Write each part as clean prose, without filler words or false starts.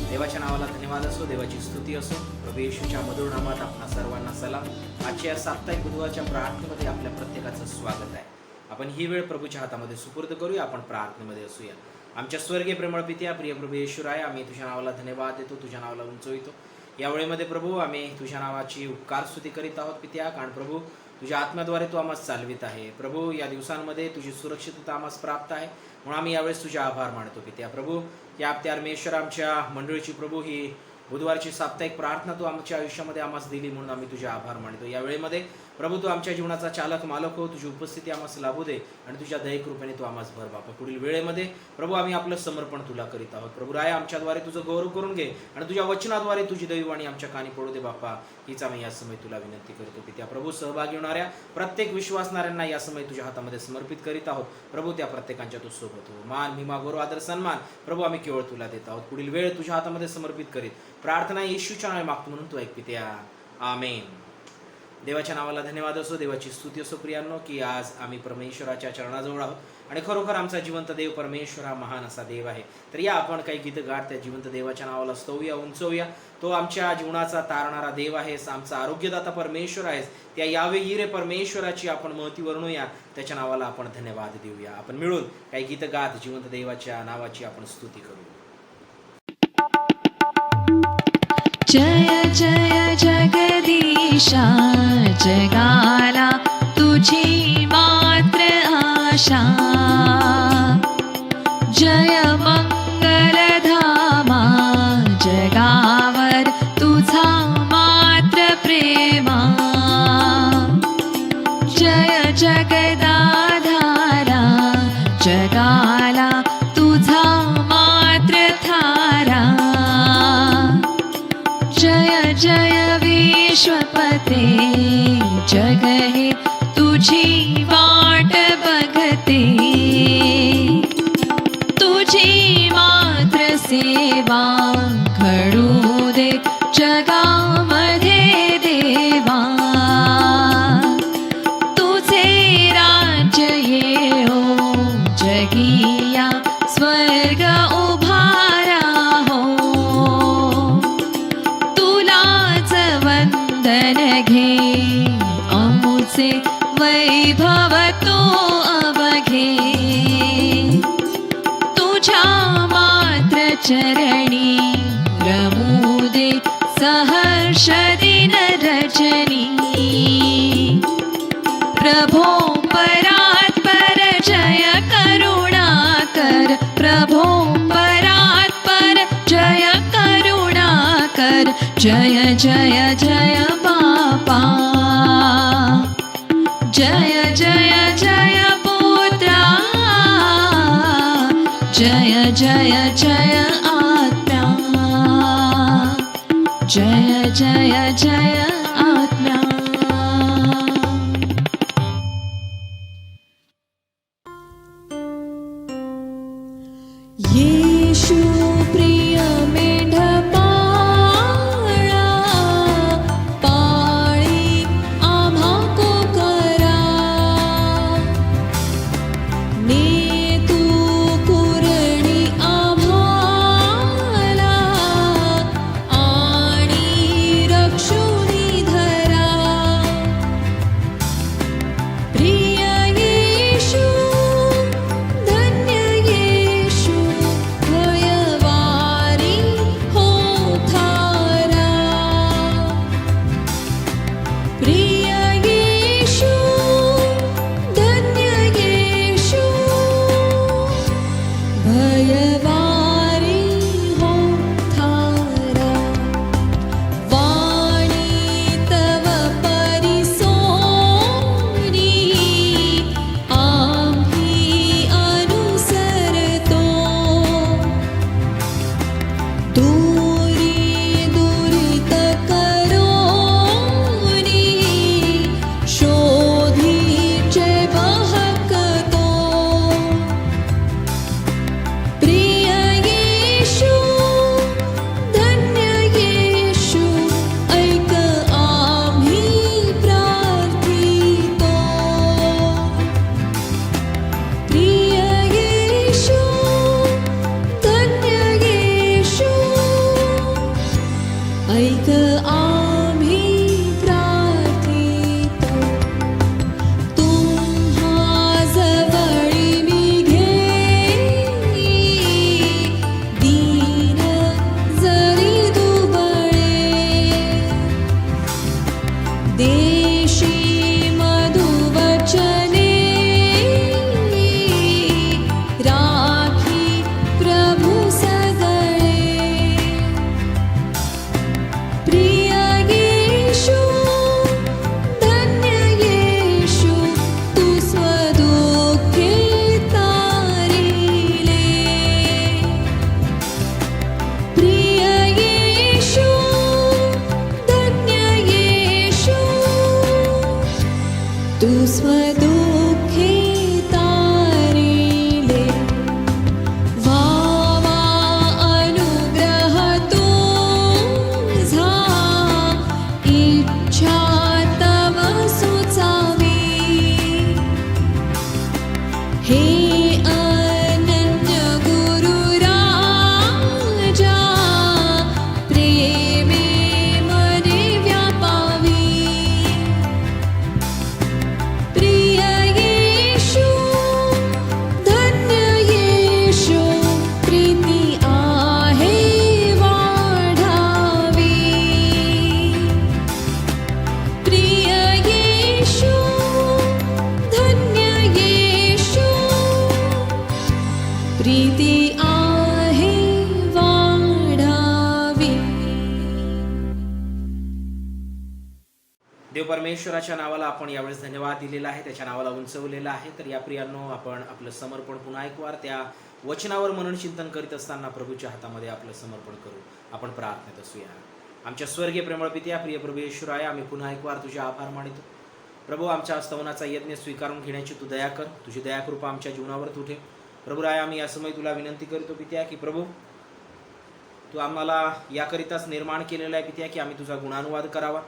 देवाच्या नावाला धन्यवाद असो, देवाची स्तुती असो. प्रभू येशूच्या मधुर नामात आपणा सर्वांना सलाम. आजच्या साप्ताहिक बुधवारच्या प्रार्थनेमध्ये आपल्या प्रत्येकाचं स्वागत आहे. आपण ही वेळ प्रभूच्या हातामध्ये सुपूर्द करूया. आपण प्रार्थनेमध्ये असूया. आमच्या स्वर्गीय प्रेमळ पित्या, प्रिय प्रभू येशूराय, आम्ही तुझ्या नावाला धन्यवाद देतो, तुझ्या नावाला उंचवितो. या वेळेमध्ये प्रभू आम्ही तुझ्या नावाची उपकार स्तुती करीत आहोत पित्या, कारण प्रभू तुझ्या आत्म्याद्वारे तू आम्हाला चालवित आहे. प्रभू या दिवसांमध्ये तुझी सुरक्षितता आम्हाला प्राप्त आहे, म्हणून आम्ही यावेळेस तुझे आभार मानतो पित्या. प्रभू या परमेश्वर आमच्या मंडळीची प्रभू ही बुधवारची साप्ताहिक प्रार्थना तू आमच्या आयुष्यामध्ये आम्हाला दिली, म्हणून आम्ही तुझे आभार मानतो. या वेळेमध्ये प्रभू तू आमच्या जीवनाचा चालक मालक हो, तुझी उपस्थिती आम्हाला लाभू दे आणि तुझ्या दयेकृपेने तू आम्हाला भर बापा. पुढील वेळेमध्ये प्रभू आम्ही आपलं समर्पण तुला करीत आहोत. प्रभू राया आमच्याद्वारे तुझं गौरव करून घे आणि तुझ्या वचनाद्वारे तुझी दैववाणी आमच्या कानी पडू दे बापा. हीच आम्ही या समय तुला विनंती करतो पित्या. प्रभू सहभागी होणाऱ्या प्रत्येक विश्वासणाऱ्यांना या समय तुझ्या हातामध्ये समर्पित करीत आहोत. प्रभू त्या प्रत्येकांच्या तू सोबत हो. मान महिमा गौरव आदर सन्मान प्रभू आम्ही केवळ तुला देत आहोत. पुढील वेळ तुझ्या हातामध्ये समर्पित करीत प्रार्थना येशूच्या नावाने मागतो, म्हणून तू ऐक पित्या. आमेन. देवाच्या नावाला धन्यवाद असो, देवाची स्तुती असो प्रियांनो, की आज आम्ही परमेश्वराच्या चरणाजवळ आहोत आणि खरोखर आमचा जिवंत देव परमेश्वर हा महान असा देव आहे. तर या आपण काही गीत गात त्या जिवंत देवाच्या नावाला स्तवूया, उंचवूया. तो आमच्या जीवनाचा तारणारा देव आहेस, आमचा आरोग्यदाता परमेश्वर आहेस. त्या यावे हिरे परमेश्वराची आपण महती वर्णूया, त्याच्या नावाला आपण धन्यवाद देऊया. आपण मिळून काही गीत गात जिवंत देवाच्या नावाची आपण स्तुती करू. जय जय जगदीशा, जगाला तुझी मात्र आशा. जय मंगलधामा, जगावर तुझा मात्र प्रेमा. जय जगदाधारा, जगाला तुझा मात्र थारा. जय जय विश्वपते, जग हे तुझी वाट बघते. तुझी मात्र सेवा घडू दे जगामध्ये देवा. तुझे राज्य येओ जगिया, स्वर्ग उभारा हो. वंदन घे अमुचे वैभव तो अवघे. तुझ्या मात्र चरणी रमू दे सहर्ष दिन रजनी. प्रभो परात् पर जय करुणाकर, प्रभो परात् पर जय करुणाकर. जय जय जय बापा, जय जय जय पुत्रा. जय जय जय आत्मा, जय जय जय आत्मा. येशू प्रिय मेंढपाळा, पाळी आम्हा कोकरा. ने तू कुरणी आम्हाला आणि रक्षुनी देव परमेश्वराच्या नावाला आपण यावेळेस धन्यवाद दिलेला आहे, त्याच्या नावाला उंचवलेला आहे. तर या प्रियांनो, आपण आपलं समर्पण पुन्हा एक वार त्या वचनावर मनन चिंतन करीत असताना प्रभूच्या हातामध्ये आपलं समर्पण करू. आपण प्रार्थनेत असूया. आमच्या स्वर्गीय प्रेमळ पित्या, प्रिय प्रभू येशूराय, आम्ही पुन्हा एक वार तुझे आभार मानितो. प्रभू, आमच्या स्तवनाचा यज्ञ स्वीकारून घेण्याची तू दया कर. तुझी दयाकृपा आमच्या जीवनावर तू ठेव. प्रभुराय, आम्ही या समय तुला विनंती करतो पित्या की प्रभू, तू आम्हाला याकरिताच निर्माण केलेला आहे पित्या की आम्ही तुझा गुणानुवाद करावा.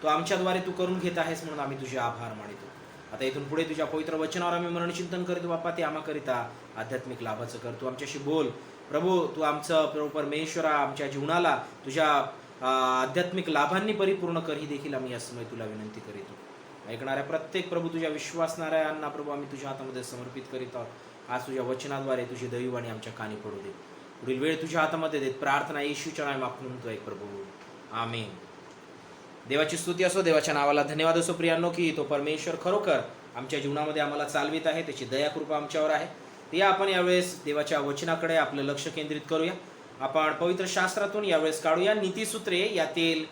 तो आमच्याद्वारे तू करून घेत आहेस म्हणून आम्ही तुझे आभार मानितो. आता इथून पुढे तुझ्या पवित्र वचनावर आम्ही मननचिंतन करतो बाप्पा, ते आम्हाकरिता आध्यात्मिक लाभाचं कर. तू आमच्याशी बोल प्रभू. तू आमचं प्रभू परमेश्वरा आमच्या जीवनाला तुझ्या आध्यात्मिक लाभांनी परिपूर्ण कर, ही देखील आम्ही या समय तुला विनंती करीतो. ऐकणाऱ्या प्रत्येक प्रभू तुझ्या विश्वासणाऱ्यांना प्रभू आम्ही तुझ्या हातामध्ये समर्पित करीत आहोत. आज तुझ्या वचनाद्वारे तुझी दैवाणी आमच्या कानी पडू दे. पुढील वेळ तुझ्या हातामध्ये देत प्रार्थना येशूच्या नावाने मागून म्हणतो ऐक प्रभू, आमेन. देवाची स्तुती असो, देवाच्या नावाला धन्यवाद असो प्रियांनो, की तो परमेश्वर खरोखर आमच्या जीवनामध्ये आम्हाला चालवित आहे, त्याची दयाकृपा आमच्यावर आहे. या आपण यावेळेस देवाच्या वचनाकडे आपलं लक्ष केंद्रित करूया. आपण पवित्र शास्त्रातून यावेळेस काढूया नीतिसूत्रे यातील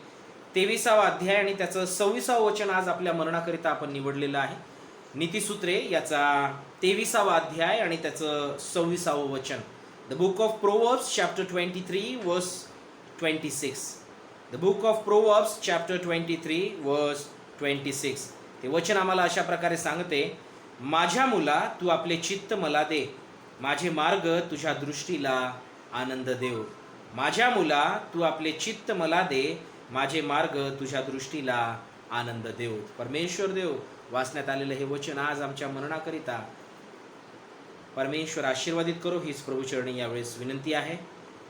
23वा अध्याय आणि त्याचं 26वं वचन आज आपल्या मननाकरिता आपण निवडलेलं आहे. नीतिसूत्रे याचा 23वा अध्याय आणि त्याचं 26वं वचन. The book of proverbs chapter 23 वर्स 26. The book of proverbs chapter 23 वर्स 26. ते वचन आम्हाला अशा प्रकारे सांगते, माझ्या मुला तू आपले चित्त मला दे, माझे मार्ग तुझ्या दृष्टीला आनंद देव. माझ्या मुला तू आपले चित्त मला दे, माझे मार्ग तुझ्या दृष्टीला आनंद देव. परमेश्वर देव वाचण्यात आलेलं हे वचन आज आमच्या मननाकरिता परमेश्वर आशीर्वादित करो, हीच प्रभूचरणी यावेळेस विनंती आहे.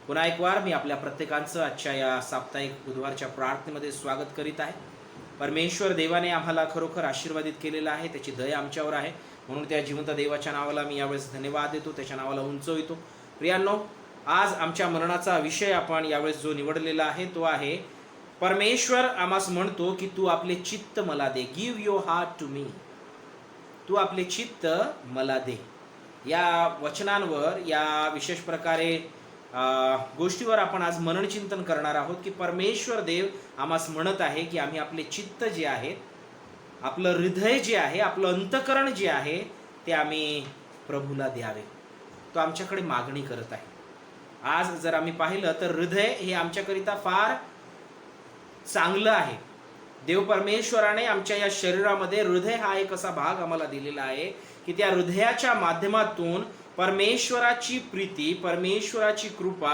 पुन्हा एक वार मी आपल्या प्रत्येकांचं आजच्या या साप्ताहिक बुधवारच्या प्रार्थनेमध्ये स्वागत करीत आहे. परमेश्वर देवाने आम्हाला खरोखर आशीर्वादित केलेलं आहे, त्याची दया आमच्यावर आहे, म्हणून त्या जिवंत देवाच्या नावाला मी यावेळेस धन्यवाद देतो, त्याच्या नावाला उंचवितो. प्रियांनो, आज आमच्या मननाचा विषय आपण यावेळेस जो निवडलेला आहे तो आहे, परमेश्वर आम्हास म्हणतो की तू आपले चित्त मला दे. Give your heart to me. तू आपले चित्त मला दे. या वचनांवर, या विशेष प्रकारे गोष्टीवर आपण आज मननचिंतन करणार आहोत की परमेश्वर देव आम्हास म्हणत आहे की आम्ही आपले चित्त जे आहे, आपलं हृदय जे आहे, आपलं अंतकरण जे आहे ते आम्ही प्रभूला द्यावे. तो आमच्याकडे मागणी करत आहे. आज जर आम्ही पाहिलं तर हृदय हे आमच्याकरिता फार चांगलं आहे. देव परमेश्वराने आमच्या या शरीरामध्ये हृदय हा एक असा भाग आम्हाला दिलेला आहे की त्या हृदयाच्या माध्यमातून परमेश्वराची प्रीती, परमेश्वराची कृपा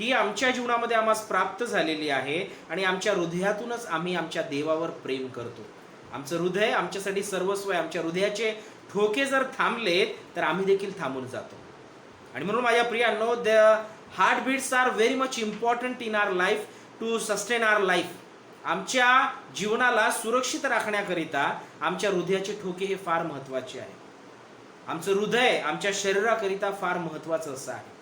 ही आमच्या जीवनामध्ये आम्हाला प्राप्त झालेली आहे आणि आमच्या हृदयातूनच आम्ही आमच्या देवावर प्रेम करतो. आमचं हृदय आमच्यासाठी सर्वस्व आहे. आमच्या हृदयाचे ठोके जर थांबलेत तर आम्ही देखील थांबून जातो. आणि म्हणून माझ्या प्रियांनो, the heart beats are very much important in our life to sustain our life. आमच्या जीवनाला सुरक्षित राखण्याकरिता आमच्या हृदयाचे ठोके हे फार महत्त्वाचे आहे. आमचं हृदय आमच्या शरीराकरिता फार महत्त्वाचं असं आहे.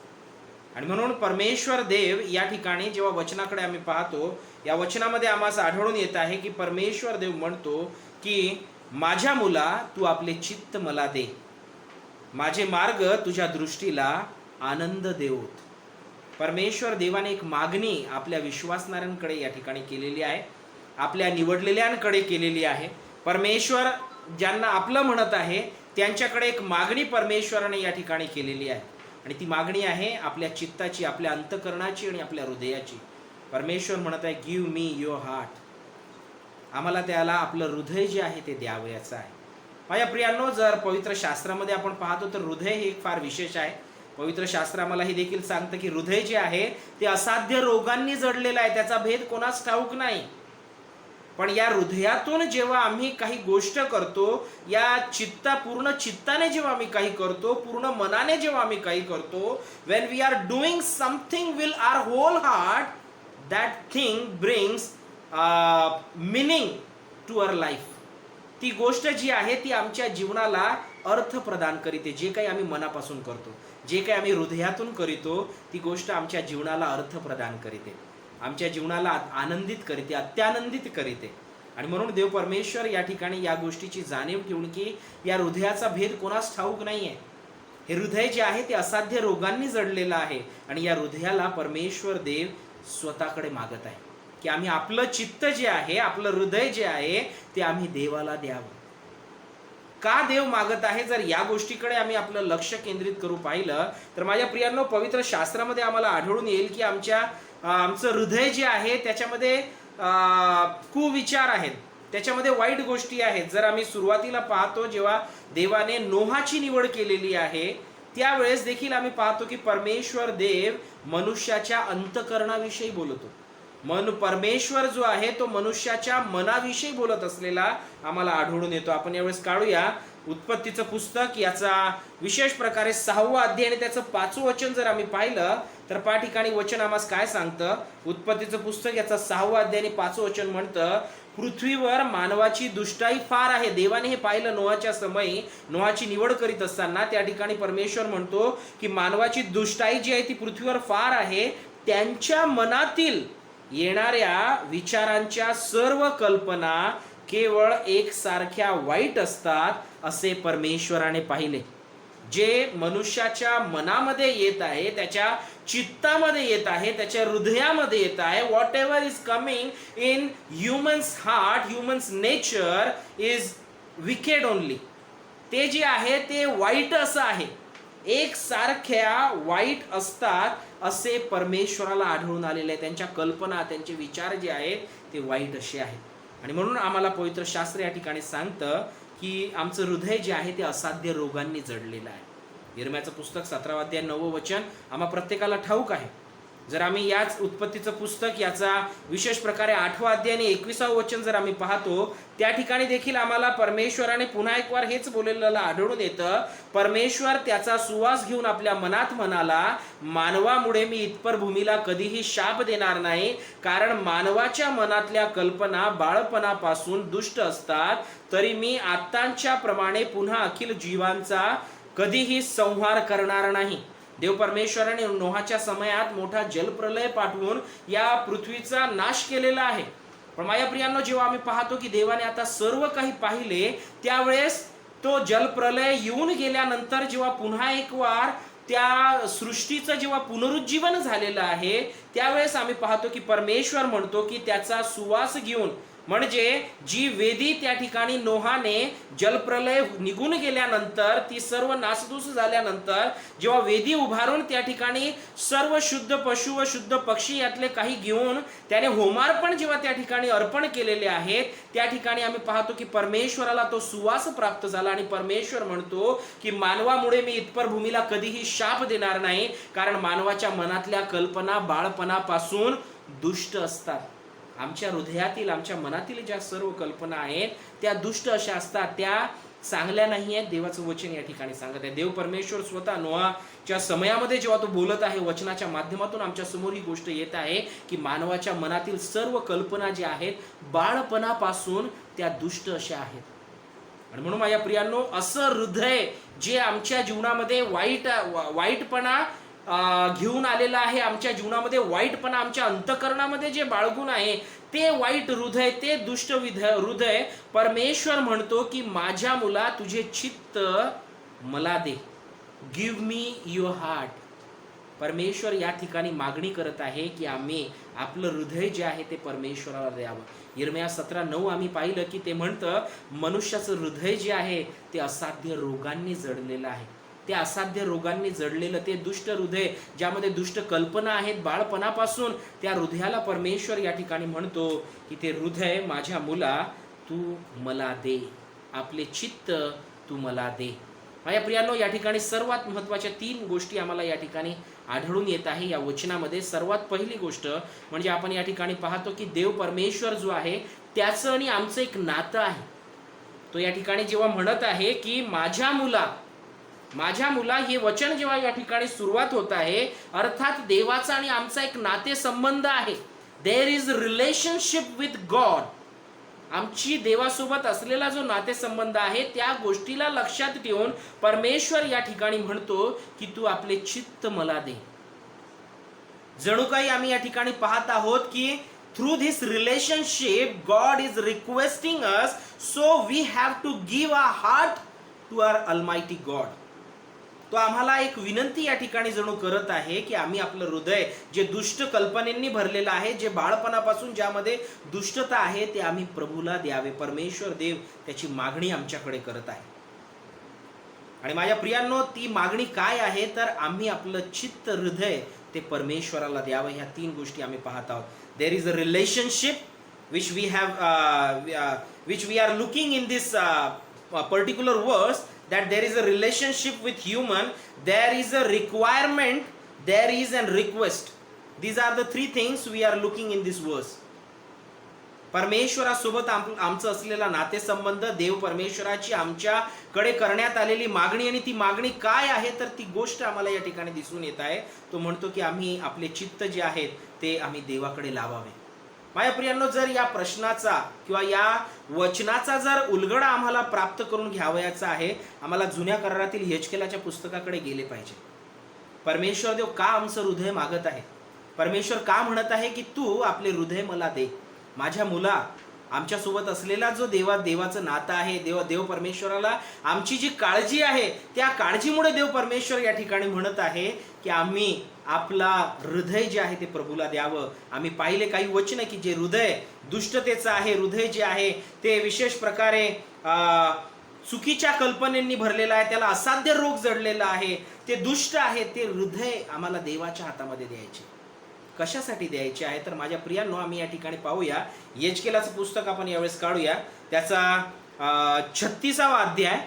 आणि म्हणून परमेश्वर देव या ठिकाणी जेव्हा वचनाकडे आम्ही पाहतो, या वचनामध्ये आम्हाला आढळून येत आहे की परमेश्वर देव म्हणतो की माझ्या मुला तू आपले चित्त मला दे, माझे मार्ग तुझ्या दृष्टीला आनंद देवोत. परमेश्वर देवाने एक मागणी आपल्या विश्वासणाऱ्यांकडे या ठिकाणी केलेली आहे, आपल्या निवडलेल्यांकडे केलेली आहे. परमेश्वर ज्यांना आपलं म्हणत आहे त्यांच्याकडे एक मागणी परमेश्वराने या ठिकाणी केलेली आहे. आणि ती मागणी आहे आपल्या चित्ताची, आपल्या अंतकरणाची आणि आपल्या हृदयाची. परमेश्वर म्हणत आहे, गिव्ह मी युअर हार्ट. आम्हाला त्याला आपलं हृदय जे आहे ते द्यावयाचं आहे. माझ्या प्रियांनो, जर पवित्र शास्त्रामध्ये आपण पाहतो तर हृदय हे एक फार विशेष आहे. पवित्र शास्त्र आम्हाला हे देखील सांगतं की हृदय जे आहे ते असाध्य रोगांनी जडलेलं आहे, त्याचा भेद कोणास ठाऊक नाही. पण या हृदयातून जेव्हा आम्ही काही गोष्ट करतो, या पूर्ण चित्ताने जेव्हा आम्ही काही करतो, पूर्ण मनाने जेव्हा आम्ही काही करतो, when we are doing something with our whole heart, that thing brings meaning to our life. ती गोष्ट जी आहे ती आमच्या जीवनाला अर्थ प्रदान करते. जे काही आम्ही मनापासून करतो, जे काही आम्ही हृदयातून करीतो, ती गोष्ट आमच्या जीवनाला अर्थ प्रदान करते, आमच्या जीवनाला आनंदित करते, अत्यानंदित करते. आणि म्हणून देव परमेश्वर या ठिकाणी या गोष्टीची जाणीव ठेवून की या हृदयाचा भेद कोणास ठाऊक नाही आहे. हे हृदय जे आहे ते असाध्य रोगांनी जडलेलं आहे आणि या हृदयाला परमेश्वर देव स्वतःकडे मागत आहे. की आम्ही आपलं चित्त जे आहे, आपलं हृदय जे आहे ते आम्ही देवाला द्यावं. का देव मागत आहे? जर या गोष्टीकडे आम्ही आपलं लक्ष केंद्रित करू पाहिलं तर माझ्या प्रियांनो, पवित्र शास्त्रामध्ये आम्हाला आढळून येईल की आमचं हृदय जे आहे त्याच्यामध्ये कुविचार आहेत, त्याच्यामध्ये वाईट गोष्टी आहेत. जर आम्ही सुरुवातीला पाहतो, जेव्हा देवाने नोहाची निवड केलेली आहे त्यावेळेस देखील आम्ही पाहतो की परमेश्वर देव मनुष्याच्या अंतःकरणाविषयी बोलतो. परमेश्वर जो आहे तो मनुष्याच्या मनाविषयी बोलत असलेला आम्हाला आढळून येतो. आपण यावेळेस काढूया उत्पत्तीचं पुस्तक, याचा विशेष प्रकारे 6वा अध्याय आणि त्याचं 5वं वचन जर आम्ही पाहिलं तर पहा ठिकाणी वचन आम्हाला काय सांगतं. उत्पत्तीचं पुस्तक याचा 6वा अध्याय आणि 5वं वचन म्हणतं, पृथ्वीवर मानवाची दुष्टाई फार आहे. देवाने हे पाहिलं नोहाच्या समयी, नोहाची निवड करीत असताना त्या ठिकाणी परमेश्वर म्हणतो की मानवाची दुष्टाई जी आहे ती पृथ्वीवर फार आहे. त्यांच्या मनातील येणाऱ्या विचारांच्या सर्व कल्पना केवळ एकसारख्या वाईट असतात असे परमेश्वराने पाहिले. जे मनुष्याच्या मनामध्ये येत आहे, त्याच्या चित्तामध्ये येत आहे, त्याच्या हृदयामध्ये येत आहे, what ever is coming in humans heart, humans nature is wicked only. ते जे आहे ते वाईट असं आहे, एकसारख्या वाईट असतात असे परमेश्वराला आढळून आलेले आहे. त्यांच्या कल्पना, त्यांचे विचार जे आहेत ते वाईट असे आहेत. आणि म्हणून आम्हाला पवित्र शास्त्र या ठिकाणी सांगतं की आमचं हृदय जे आहे ते असाध्य रोगांनी जडलेलं आहे. यिर्मयाचं पुस्तक 17वा अध्याय 9वं वचन आम्हा प्रत्येकाला ठाऊक आहे. जर आम्ही याच उत्पत्तीचं पुस्तक याचा विशेष प्रकारे 8वा अध्याय आणि 21वं वचन जर आम्ही पाहतो, त्या ठिकाणी देखील आम्हाला परमेश्वराने पुन्हा एक वार हेच बोललेलं आढळून येतं. परमेश्वर त्याचा सुवास घेऊन आपल्या मनात म्हणाला, मानवामुळे मी इत्पर भूमीला कधीही शाप देणार नाही, कारण मानवाच्या मनातल्या कल्पना बाळपणापासून दुष्ट असतात. तरी मी आत्ताच्या प्रमाणे पुन्हा अखिल जीवांचा कधीही संहार करणार नाही. देव परमेश्वराने नोहाच्या समयात मोठा जलप्रलय पाठवून या पृथ्वीचा नाश केलेला आहे. पण माझ्या प्रियांनो, जेव्हा आम्ही पाहतो की देवाने आता सर्व काही पाहिले, त्यावेळेस तो जलप्रलय येऊन गेल्यानंतर जेव्हा पुन्हा एक वार त्या सृष्टीचं जेव्हा पुनरुज्जीवन झालेलं आहे, त्यावेळेस आम्ही पाहतो की परमेश्वर म्हणतो की त्याचा सुवास घेऊन, म्हणजे जी वेदी त्या ठिकाणी नोहाने जलप्रलय निघून गेल्यानंतर, ती सर्व नासधूस झाल्यानंतर जेव्हा वेदी उभारून त्या ठिकाणी सर्व शुद्ध पशु व शुद्ध पक्षी यातले काही घेऊन त्याने होमार्पण जेव्हा त्या ठिकाणी अर्पण केलेले आहेत, त्या ठिकाणी आम्ही पाहतो की परमेश्वराला तो सुवास प्राप्त झाला. आणि परमेश्वर म्हणतो की मानवामुळे मी इत्पर भूमीला कधीही शाप देणार नाही, कारण मानवाच्या मनातल्या कल्पना बाळपणापासून दुष्ट असतात. आमच्या हृदयातील, आमच्या मनातील ज्या सर्व कल्पना आहेत त्या दुष्ट अशा असतात, त्या चांगल्या नाही आहेत. देवाचं वचन या ठिकाणी सांगत आहे. देव परमेश्वर स्वतः नोहाच्या समयामध्ये जेव्हा तो बोलत आहे, वचनाच्या माध्यमातून आमच्या समोर ही गोष्ट येत आहे की मानवाच्या मनातील सर्व कल्पना ज्या आहेत बाळपणापासून त्या दुष्ट अशा आहेत. आणि म्हणून माझ्या प्रियांनो, असं हृदय जे आमच्या जीवनामध्ये वाईटपणा घेऊन आलेला आहे, आमच्या जीवनामध्ये वाईटपणा आमच्या अंतःकरणामध्ये जे बाळगून आहे, ते वाईट हृदय, ते दुष्ट हृदय परमेश्वर म्हणतो की माझ्या मुला तुझे चित्त मला दे, गिव्ह मी युअर हार्ट. परमेश्वर या ठिकाणी मागणी करत आहे की आम्ही आपलं हृदय जे आहे ते परमेश्वराला द्यावं. यिर्मया 17:9 आम्ही पाहिलं की ते म्हणतं, मनुष्याचं हृदय जे आहे ते असाध्य रोगांनी जडलेलं आहे. ते असाध्य रोगांनी जडलेलं ते दुष्ट हृदय, ज्यामध्ये दुष्ट कल्पना आहेत बाळपणापासून, त्या हृदयाला परमेश्वर या ठिकाणी म्हणतो की ते हृदय माझ्या मुला तू मला दे, आपले चित्त तू मला दे. माझ्या प्रियांनो, या ठिकाणी सर्वात महत्त्वाच्या 3 गोष्टी आम्हाला या ठिकाणी आढळून येत आहे या वचनामध्ये. सर्वात पहिली गोष्ट म्हणजे आपण या ठिकाणी पाहतो की देव परमेश्वर जो आहे त्याचं आणि आमचं एक नातं आहे. तो या ठिकाणी जेव्हा म्हणत आहे की माझ्या मुला, हे वचन जेव्हा या ठिकाणी सुरुवात होत आहे, अर्थात देवाचा आणि आमचा एक नातेसंबंध आहे. There is relationship with God. आमची देवासोबत असलेला जो नातेसंबंध आहे त्या गोष्टीला लक्षात ठेवून परमेश्वर या ठिकाणी म्हणतो की तू आपले चित्त मला दे. जणू काही आम्ही या ठिकाणी पाहत आहोत की through this relationship God is requesting us, so we have to give a heart to our almighty God. तो आम्हाला एक विनंती या ठिकाणी जणू करत आहे की आम्ही आपलं हृदय जे दुष्ट कल्पनेंनी भरलेलं आहे, जे बाळपणापासून ज्यामध्ये दुष्टता आहे, ते आम्ही प्रभूला द्यावे. परमेश्वर देव त्याची मागणी आमच्याकडे करत आहे. आणि माझ्या प्रियांनो, ती मागणी काय आहे तर आम्ही आपलं चित्त हृदय ते परमेश्वराला द्यावं. ह्या 3 गोष्टी आम्ही पाहत आहोत. There is a relationship which we are looking in this particular verse, that there is a relationship with human, there is a requirement, there is a request. These are the 3 things we are looking in this verse. परमेश्वरासोबत आमचं असलेला नातेसंबंध, देव परमेश्वराची आमच्याकडे करण्यात आलेली मागणी, आणि ती मागणी काय आहे तर ती गोष्ट आम्हाला या ठिकाणी दिसून येत आहे. तो म्हणतो की आम्ही आपले चित्त जे आहेत ते आम्ही देवाकडे लावावे. माझ्या प्रियांनो, जर या प्रश्नाचा किंवा या वचनाचा जर उलगडा आम्हाला प्राप्त करून घ्यावयाचा आहे, आम्हाला जुन्या करारातील यहेजकेलाच्या पुस्तकाकडे गेले पाहिजे. परमेश्वर देव का आमचं हृदय मागत आहे? परमेश्वर का म्हणत आहे की तू आपले हृदय मला दे? माझ्या मुला, आमच्यासोबत असलेला जो देवाचं नातं आहे, देव परमेश्वराला आमची जी काळजी आहे, त्या काळजीमुळे देव परमेश्वर या ठिकाणी म्हणत आहे की आम्ही आपला हृदय जे आहे ते प्रभूला द्यावं. आम्ही पाहिले काही वचन की जे हृदय दुष्टतेचं आहे, हृदय जे आहे ते विशेष प्रकारे चुकीच्या कल्पनेंनी भरलेलं आहे, त्याला असाध्य रोग जडलेला आहे, ते दुष्ट आहे. ते हृदय आम्हाला देवाच्या हातामध्ये द्यायचे. कशासाठी द्यायचे आहे तर माझ्या प्रियांनो, आम्ही या ठिकाणी पाहूया. यहेजकेलाचं पुस्तक आपण यावेळेस काढूया. त्याचा 36वा अध्याय,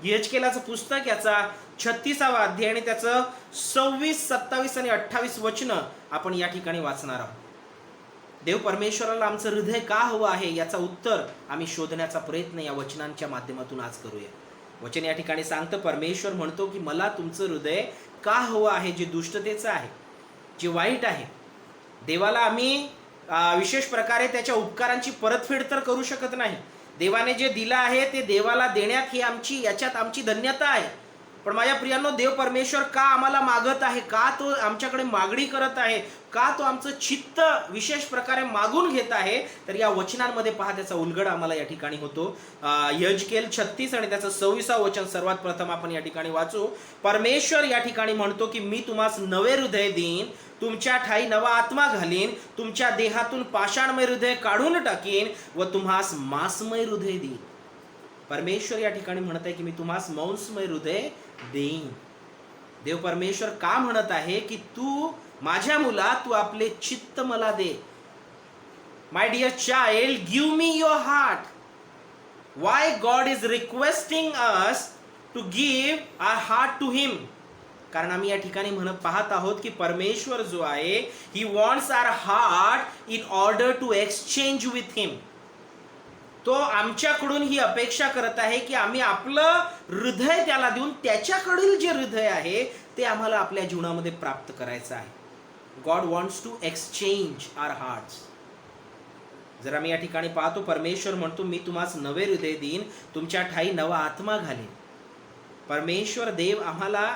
यहेजकेलाचं पुस्तक याचा 36वा अध्याय आणि त्याचं 26, 27 आणि 28 वचनं आपण या ठिकाणी वाचणार आहोत. देव परमेश्वराला आमचं हृदय का हवं आहे याचा उत्तर आम्ही शोधण्याचा प्रयत्न या वचनांच्या माध्यमातून आज करूया. वचन या ठिकाणी सांगतं, परमेश्वर म्हणतो की मला तुमचं हृदय का हवं आहे, जे दुष्टतेचं आहे, जे वाईट आहे. देवाला आम्ही विशेष प्रकारे त्याच्या उपकारांची परतफेड तर करू शकत नाही. देवाने जे दिलं आहे ते देवाला देण्यात याच्यात आमची धन्यता आहे. पण माझ्या प्रियांनो, देव परमेश्वर का आम्हाला मागत आहे, का तो आमच्याकडे मागणी करत आहे, का तो आमचं चित्त विशेष प्रकारे मागून घेत आहे, तर या वचनांमध्ये पहा त्याचा उलगड आम्हाला या ठिकाणी होतो. यहेजकेल 36 आणि त्याचं 26वा वचन सर्वात प्रथम आपण या ठिकाणी वाचू. परमेश्वर या ठिकाणी म्हणतो की मी तुम्हास नवे हृदय देईन, तुमच्या ठाई नवा आत्मा घालीन, तुमच्या देहातून पाषाणमय हृदय काढून टाकीन व तुम्हास मांसमय हृदय देईन. परमेश्वर या ठिकाणी म्हणत आहे की मी तुम्हास मांसमय हृदय देईन. देव परमेश्वर का म्हणत आहे की तू माझ्या मुला, तू आपले चित्त मला दे. My dear child, give me your heart. Why God is requesting us to give our heart to him? कारण आम्ही या ठिकाणी पाहत आहोत की परमेश्वर जो आहे, he wants our heart in order to exchange with him. तो आमच्याकडून ही अपेक्षा करत आहे की आम्ही आपलं हृदय त्याला देऊन त्याच्याकडील जे हृदय आहे ते आम्हाला आपल्या जीवनामध्ये प्राप्त करायचं आहे. God wants to exchange our hearts. जर आम्ही या ठिकाणी पाहतो, परमेश्वर म्हणतो मी तुम्हास नवे हृदय देईन, तुमच्या ठाई नवा आत्मा घालीन. परमेश्वर देव आम्हाला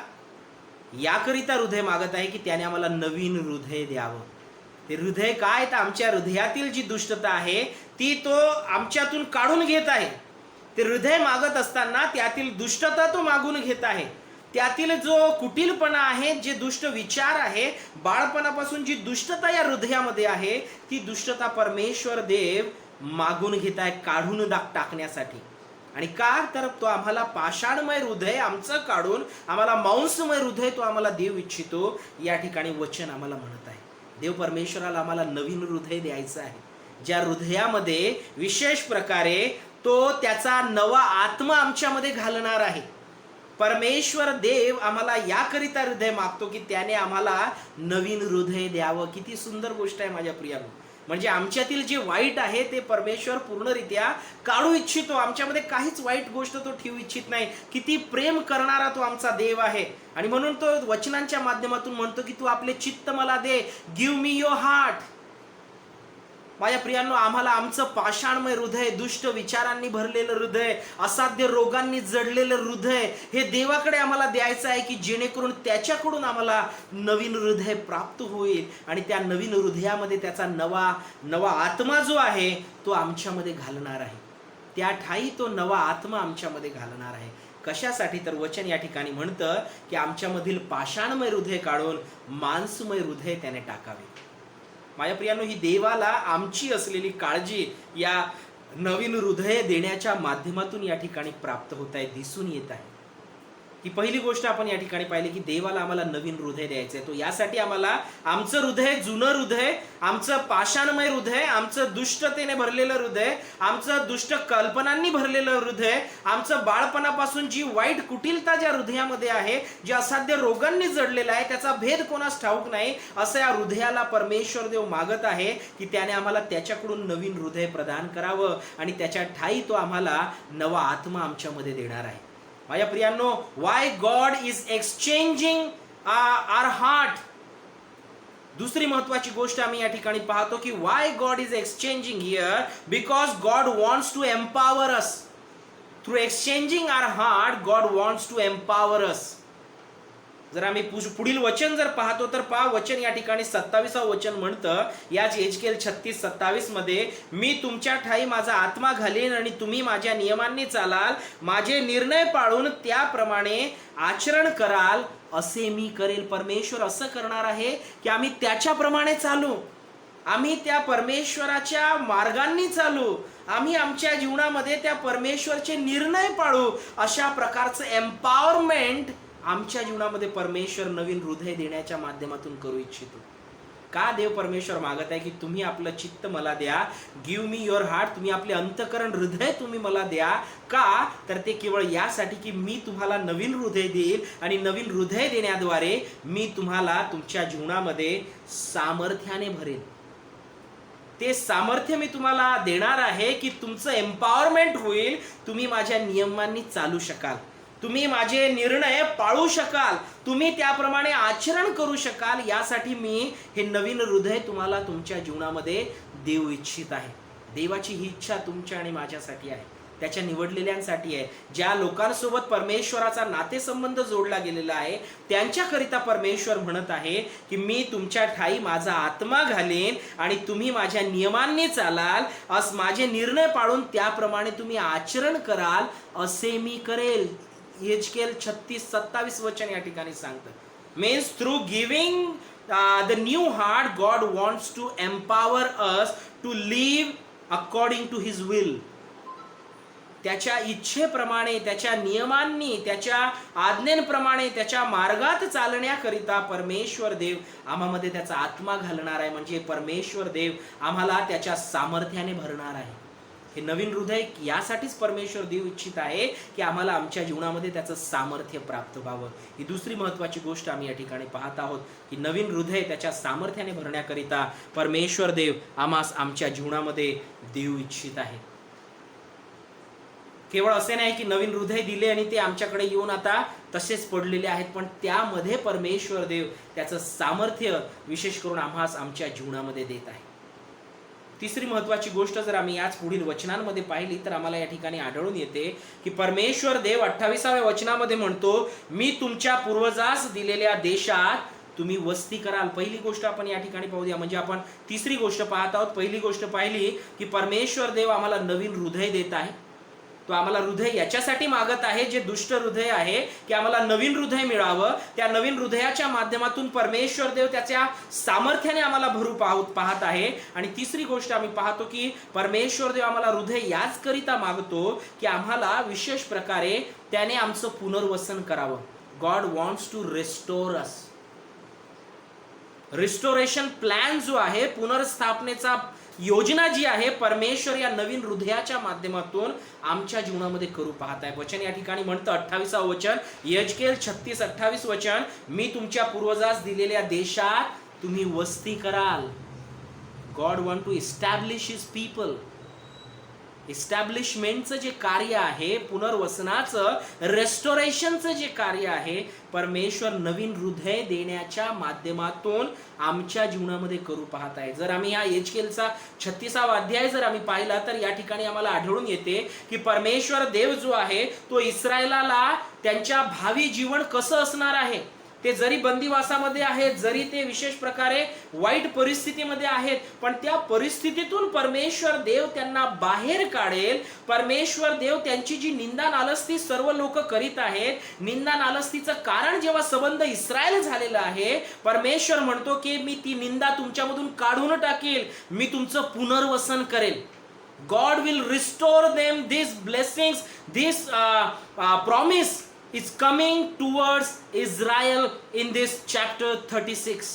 याकरिता हृदय मागत आहे की त्याने आम्हाला नवीन हृदय द्यावं. ते हृदय काय तर आमच्या हृदयातील जी दुष्टता आहे ती तो आमच्यातून काढून घेत आहे. ते हृदय मागत असताना त्यातील दुष्टता तो मागून घेत आहे. त्यातील जो कुटिलपणा आहे, जे दुष्ट विचार आहे, बाळपणापासून जी दुष्टता या हृदयामध्ये आहे, ती दुष्टता परमेश्वर देव मागून घेत आहे, काढून टाकण्यासाठी. आणि का तर तो आम्हाला पाषाणमय हृदय आमचं काढून आम्हाला मांसमय हृदय तो आम्हाला देऊ इच्छितो. या ठिकाणी वचन आम्हाला म्हणत आहे, देव परमेश्वराला आम्हाला नवीन हृदय द्यायचं आहे, ज्या हृदयामध्ये विशेष प्रकारे तो त्याचा नवा आत्मा आमच्यामध्ये घालणार आहे. परमेश्वर देव आम्हाला याकरिता हृदय मागतो की त्याने आम्हाला नवीन हृदय द्यावं. किती सुंदर गोष्ट आहे माझ्या प्रियांनो. म्हणजे आमच्यातील जे वाईट आहे ते परमेश्वर पूर्णरित्या काढू इच्छितो. आमच्यामध्ये काहीच वाईट गोष्ट तो ठेवू इच्छित नाही. किती प्रेम करणारा तो आमचा देव आहे. आणि म्हणून तो वचनांच्या माध्यमातून म्हणतो की तू आपले चित्त मला दे, गिव्ह मी युअर हार्ट. माझ्या प्रियांनो, आम्हाला आमचं पाषाणमय हृदय, दुष्ट विचारांनी भरलेलं हृदय, असाध्य रोगांनी जडलेलं हृदय हे देवाकडे आम्हाला द्यायचं आहे की जेणेकरून त्याच्याकडून आम्हाला नवीन हृदय प्राप्त होईल आणि त्या नवीन हृदयामध्ये त्याचा नवा आत्मा जो आहे तो आमच्यामध्ये घालणार आहे. त्या ठाई तो नवा आत्मा आमच्यामध्ये घालणार आहे. कशासाठी? तर वचन या ठिकाणी म्हणतं की आमच्यामधील पाषाणमय हृदय काढून मांसमय हृदय त्याने टाकावे. माझ्या प्रियांनो, ही देवाला आमची असलेली काळजी या नवीन हृदय देण्याच्या माध्यमातून या ठिकाणी प्राप्त होत आहे, दिसून येत आहे. ही पहिली गोष्ट आपण या ठिकाणी पाहिली की देवाला आम्हाला नवीन हृदय द्यायचं आहे. तो यासाठी आम्हाला आमचं हृदय, जुनं हृदय, आमचं पाषाणमय हृदय, आमचं दुष्टतेने भरलेलं हृदय, आमचं दुष्ट कल्पनांनी भरलेलं हृदय, आमचं बाळपणापासून जी वाईट कुटिलता ज्या हृदयामध्ये आहे, जे असाध्य रोगांनी जडलेलं आहे, त्याचा भेद कोणास ठाऊक नाही, असं या हृदयाला परमेश्वर देव मागत आहे की त्याने आम्हाला त्याच्याकडून नवीन हृदय प्रदान करावं आणि त्याच्या ठायी तो आम्हाला नवा आत्मा आमच्यामध्ये देणार आहे. माझ्या प्रियांनो, why God is exchanging our heart. दुसरी महत्वाची गोष्ट आम्ही या ठिकाणी पाहतो की why God is exchanging here, because God wants to empower us. Through exchanging our heart God wants to empower us. जर आम्ही पुढील वचन जर पाहतो तर पहा, वचन या ठिकाणी 27वं वचन म्हणतं याच एजकेल 36:27 मध्ये, मी तुमच्या ठाई माझा आत्मा घालीन आणि तुम्ही माझ्या नियमांनी चालाल, माझे निर्णय पाळून त्याप्रमाणे आचरण कराल, असे मी करेल. परमेश्वर असं करणार आहे की आम्ही त्याच्याप्रमाणे चालू, आम्ही त्या परमेश्वराच्या मार्गांनी चालू, आम्ही आमच्या जीवनामध्ये त्या परमेश्वरचे निर्णय पाळू. अशा प्रकारचं एम्पॉवरमेंट आमच्या जीवनामध्ये परमेश्वर नवीन हृदय देण्याच्या माध्यमातून करू इच्छितो. का देव परमेश्वर मागत आहे की तुम्ही आपलं चित्त मला द्या, गिव्ह मी युअर हार्ट, तुम्ही आपले अंतःकरण हृदय तुम्ही मला द्या. का? तर ते केवळ यासाठी की मी तुम्हाला नवीन हृदय देईल आणि नवीन हृदय देण्याद्वारे मी तुम्हाला तुमच्या जीवनामध्ये सामर्थ्याने भरेल. ते सामर्थ्य मी तुम्हाला देणार आहे की तुमचं एम्पॉवरमेंट होईल, तुम्ही माझ्या नियमांनी चालू शकाल, तुम्ही माझे निर्णय पाळू शकाल, तुम्ही त्याप्रमाणे आचरण करू शकाल. यासाठी मी हे नवीन हृदय तुम्हाला तुमच्या जीवनामध्ये देऊ इच्छित आहे. देवाची ही इच्छा तुमच्या आणि माझ्यासाठी आहे, त्याच्या निवडलेल्यांसाठी आहे. ज्या लोकांसोबत परमेश्वराचा नातेसंबंध जोडला गेलेला आहे त्यांच्याकरिता परमेश्वर म्हणत आहे की मी तुमच्या ठाई माझा आत्मा घालेन आणि तुम्ही माझ्या नियमांनी चालाल, माझे निर्णय पाळून त्याप्रमाणे तुम्ही आचरण कराल, असे मी करेल. एजकेल 36:27 वचन या ठिकाणी सांगतं. Means through giving the new heart God wants to empower us to live according to his will. त्याच्या इच्छेप्रमाणे, त्याच्या नियमांनी, त्याच्या आज्ञेप्रमाणे, त्याच्या मार्गात चालण्याकरिता परमेश्वर देव आम्हामध्ये त्याचा आत्मा घालणार आहे. म्हणजे परमेश्वर देव आम्हाला त्याच्या सामर्थ्याने भरणार आहे. हे नवीन हृदय यासाठीच परमेश्वर देव इच्छित आहे की आम्हाला आमच्या जीवनामध्ये त्याचं सामर्थ्य प्राप्त व्हावं. ही दुसरी महत्वाची गोष्ट आम्ही या ठिकाणी पाहत आहोत की नवीन हृदय त्याच्या सामर्थ्याने भरण्याकरिता परमेश्वर देव आम्हास आमच्या जीवनामध्ये देऊ इच्छित आहे. केवळ असे नाही की नवीन हृदय दिले आणि ते आमच्याकडे येऊन आता तसेच पडलेले आहेत, पण त्यामध्ये परमेश्वर देव त्याचं सामर्थ्य विशेष करून आम्हास आमच्या जीवनामध्ये देत आहे. तिसरी महत्वाची गोष्ट जर आम्ही याच पुढील वचनांमध्ये पाहिली तर आम्हाला या ठिकाणी आढळून येते की परमेश्वर देव 28व्या वचनामध्ये म्हणतो, मी तुमच्या पूर्वजास दिलेल्या देशात तुम्ही वस्ती कराल. पहिली गोष्ट आपण या ठिकाणी पाहू द्या, म्हणजे आपण तिसरी गोष्ट पाहत आहोत. पहिली गोष्ट पाहिली की परमेश्वर देव आम्हाला नवीन हृदय देत आहे. तो आम्हाला हृदय याच्यासाठी मागत आहे जे दुष्ट हृदय आहे की आम्हाला नवीन हृदय मिळावं. त्या नवीन हृदयाच्या माध्यमातून परमेश्वर देव त्याच्या सामर्थ्याने आम्हाला भरू पाहत आहे. आणि तिसरी गोष्ट आम्ही पाहतो की परमेश्वर देव आम्हाला हृदय याच करिता मागतो की आम्हाला विशेष प्रकारे त्याने आमचं पुनर्वसन करावं. God wants to restore us. Restoration plan जो आहे, पुनर्स्थापनेचा योजना जी आहे, परमेश्वर या नवीन हृदयाच्या माध्यमातून आमच्या जीवनामध्ये करू पाहत आहे. वचन या ठिकाणी म्हणतं 28वं वचन, एजकेल 36:28 वचन, मी तुमच्या पूर्वजास दिलेल्या देशात तुम्ही वस्ती कराल. God want to establish his people. इस्टॅब्लिशमेंटचं जे कार्य आहे, पुनर्वसनाचं, रेस्टोरेशनचं जे कार्य आहे, परमेश्वर नवीन हृदय देण्याच्या माध्यमातून आमच्या जीवनामध्ये करू पाहत आहे. जर आम्ही हा एजकेलचा 36वा अध्याय जर आम्ही पाहिला तर या ठिकाणी आम्हाला आढळून येते की परमेश्वर देव जो आहे तो इस्रायलाला त्यांच्या भावी जीवन कसं असणार आहे, ते जरी बंदिवासामध्ये आहेत, जरी ते विशेष प्रकारे वाईट परिस्थितीमध्ये आहेत, पण त्या परिस्थितीतून परमेश्वर देव त्यांना बाहेर काढेल. परमेश्वर देव त्यांची जी निंदा नालस्ती सर्व लोक करीत आहेत, निंदा नालस्तीचं कारण जेव्हा संबंध इस्रायल झालेला आहे, परमेश्वर म्हणतो की मी ती निंदा तुमच्यामधून काढून टाकेल, मी तुमचं पुनर्वसन करेल. God will restore them these blessings. This promise is coming towards Israel in this chapter 36.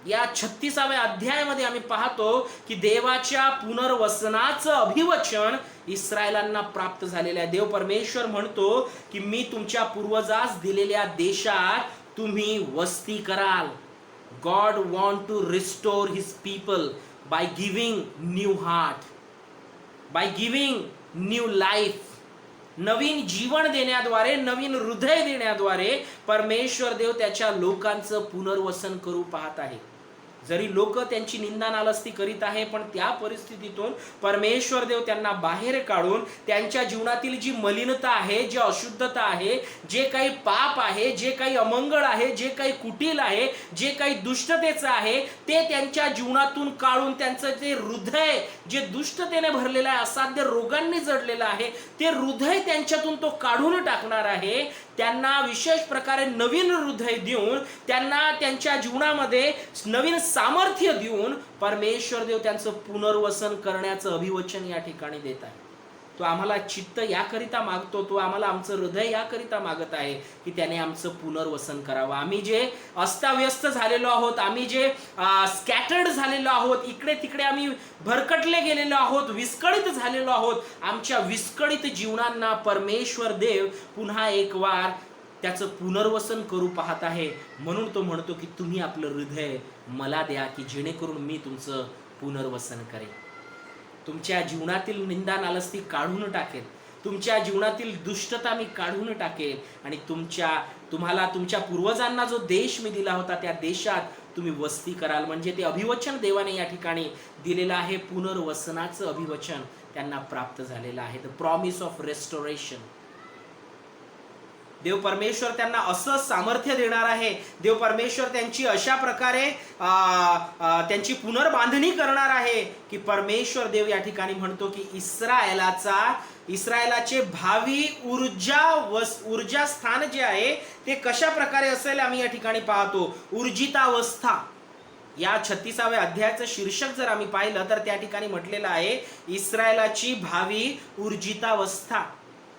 या 36व्या अध्यायामध्ये आम्ही पाहतो की देवाच्या पुनर्वसनाचं अभिवचन इस्रायलांना प्राप्त झालेलं आहे. देव परमेश्वर म्हणतो की मी तुमच्या पूर्वजास दिलेल्या देशात तुम्ही वस्ती कराल. God want to restore his people by giving new heart, by giving new life. नवीन जीवन देण्याद्वारे, नवीन हृदय देण्याद्वारे परमेश्वर देव त्याच्या लोकांचं पुनर्वसन करू पाहत आहे. जरी लोक त्यांची निंदा नालस्ती करीत आहे, पण त्या परिस्थितीतून परमेश्वर देव त्यांना बाहेर काढून त्यांच्या जीवनातील जी मलिनता आहे, जी अशुद्धता आहे, जे काही पाप आहे, जे काही अमंगळ आहे, जे काही कुटील आहे, जे काही दुष्टतेचं आहे, ते त्यांच्या जीवनातून काढून त्यांचं जे हृदय जे दुष्टतेने भरलेलं आहे, असाध्य रोगांनी जडलेलं आहे, ते हृदय त्यांच्यातून तो काढून टाकणार आहे. त्यांना विशेष प्रकारे नवीन हृदय देऊन, त्यांना त्यांच्या जीवनामध्ये नवीन सामर्थ्य देऊन परमेश्वर देव त्यांचं पुनर्वसन करण्याचं अभिवचन या ठिकाणी देत आहे. तो आम्हाला चित्त याकरिता मागतो, तो आम्हाला आमचं हृदय याकरिता मागत आहे की त्याने आमचं पुनर्वसन करावं. आम्ही जे अस्ताव्यस्त झालेलो आहोत, आम्ही जे स्कॅटर्ड झालेलो आहोत, इकडे तिकडे आम्ही भरकटले गेलेलो आहोत, विस्कळीत झालेलो आहोत, आमच्या विस्कळीत जीवनांना परमेश्वर देव पुन्हा एक वार त्याचं पुनर्वसन करू पाहत आहे. म्हणून तो म्हणतो की तुम्ही आपलं हृदय मला द्या की जेणेकरून मी तुमचं पुनर्वसन करेन. तुमच्या जीवनातील निंदा नालस्ती काढून टाकेल, तुमच्या जीवनातील दुष्टता मी काढून टाकेल आणि तुम्हाला तुमच्या पूर्वजांना जो देश मी दिला होता त्या देशात तुम्ही वस्ती कराल. म्हणजे ते अभिवचन देवाने या ठिकाणी दिलेलं आहे. पुनर्वसनाचं अभिवचन त्यांना प्राप्त झालेलं आहे. The promise of restoration. देव परमेश्वर त्यांना असं सामर्थ्य देणार आहे. देव परमेश्वर त्यांची अशा प्रकारे त्यांची पुनर्बांधणी करणार आहे की परमेश्वर देव या ठिकाणी म्हणतो की इस्रायलाचे भावी ऊर्जा स्थान जे आहे ते कशा प्रकारे असेल आम्ही या ठिकाणी पाहतो. ऊर्जितावस्था. या 36व्या अध्यायाचं शीर्षक जर आम्ही पाहिलं तर त्या ठिकाणी म्हटलेलं आहे इस्रायलाची भावी ऊर्जितावस्था.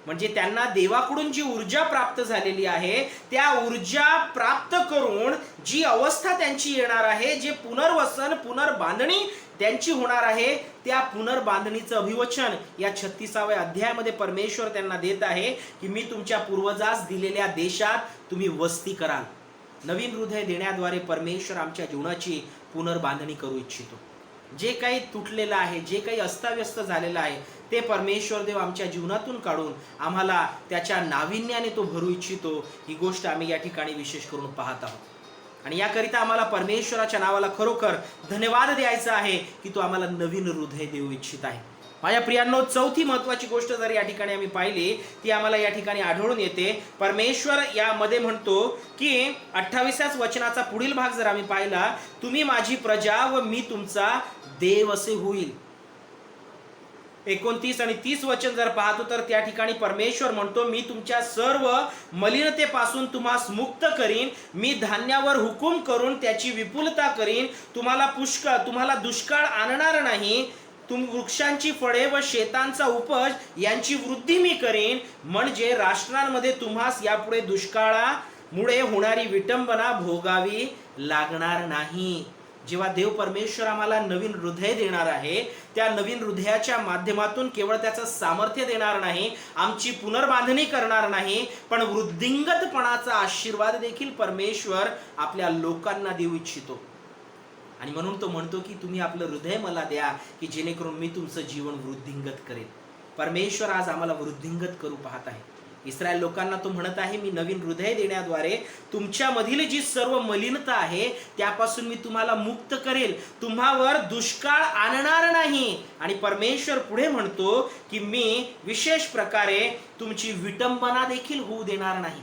म्हणजे त्यांना देवाकडून जी ऊर्जा प्राप्त झालेली आहे, त्या ऊर्जा प्राप्त करून जी अवस्था त्यांची येणार आहे, जे पुनर्वसन पुनर्बांधणी त्यांची होणार आहे, त्या पुनर्बांधणीचं अभिवचन या 36व्या अध्यायामध्ये परमेश्वर त्यांना देत आहे की मी तुमच्या पूर्वजास दिलेल्या देशात तुम्ही वस्ती कराल. नवीन हृदय देण्याद्वारे परमेश्वर आमच्या जीवनाची पुनर्बांधणी करू इच्छितो. जे काही तुटलेलं आहे, जे काही अस्ताव्यस्त झालेलं आहे, ते परमेश्वर देव आमच्या जीवनातून काढून आम्हाला त्याच्या नाविन्याने तो भरू इच्छितो. ही गोष्ट आम्ही या ठिकाणी विशेष करून पाहत आहोत आणि याकरिता आम्हाला परमेश्वराच्या नावाला खरोखर धन्यवाद द्यायचा आहे की तो आम्हाला नवीन हृदय देऊ इच्छित आहे. माझ्या प्रियांनो, चौथी महत्वाची गोष्ट जर या ठिकाणी आम्ही पाहिली ती आम्हाला या ठिकाणी आढळून येते. परमेश्वर यामध्ये म्हणतो की 28व्याच वचनाचा पुढील भाग जर आम्ही पाहिला, तुम्ही माझी प्रजा व मी तुमचा देव असे होईल. 29 आणि 30 वचन जर पाहतो तर त्या ठिकाणी परमेश्वर म्हणतो मी तुमच्या सर्व मलिनतेपासून तुम्हास मुक्त करीन, मी धान्यावर हुकूम करून त्याची विपुलता करीन, तुम्हाला दुष्काळ आणणार नाही, वृक्षांची फळे व शेतांचा उपज यांची वृद्धी मी करीन. म्हणजे राष्ट्रांमध्ये तुम्हास यापुढे दुष्काळामुळे होणारी विटंबना भोगावी लागणार नाही. जेव्हा देव परमेश्वर आम्हाला नवीन हृदय देणार आहे, त्या नवीन हृदयाच्या माध्यमातून केवळ त्याचं सामर्थ्य देणार नाही, आमची पुनर्बांधणी करणार नाही, पण वृद्धिंगतपणाचा आशीर्वाद देखील परमेश्वर आपल्या लोकांना देऊ इच्छितो. आणि म्हणून तो म्हणतो की तुम्ही आपलं हृदय मला द्या की जेणेकरून मी तुमचं जीवन वृद्धिंगत करेन. परमेश्वर आज आम्हाला वृद्धिंगत करू पाहत आहे. इस्रायल लोकांना तो म्हणत आहे मी नवीन हृदय देण्याद्वारे तुमच्यामधील जी सर्व मलिनता आहे त्यापासून मी तुम्हाला मुक्त करेल, तुम्हावर दुष्काळ आणणार नाही. आणि परमेश्वर पुढे म्हणतो की मी विशेष प्रकारे तुमची विटंबना देखील होऊ देणार नाही.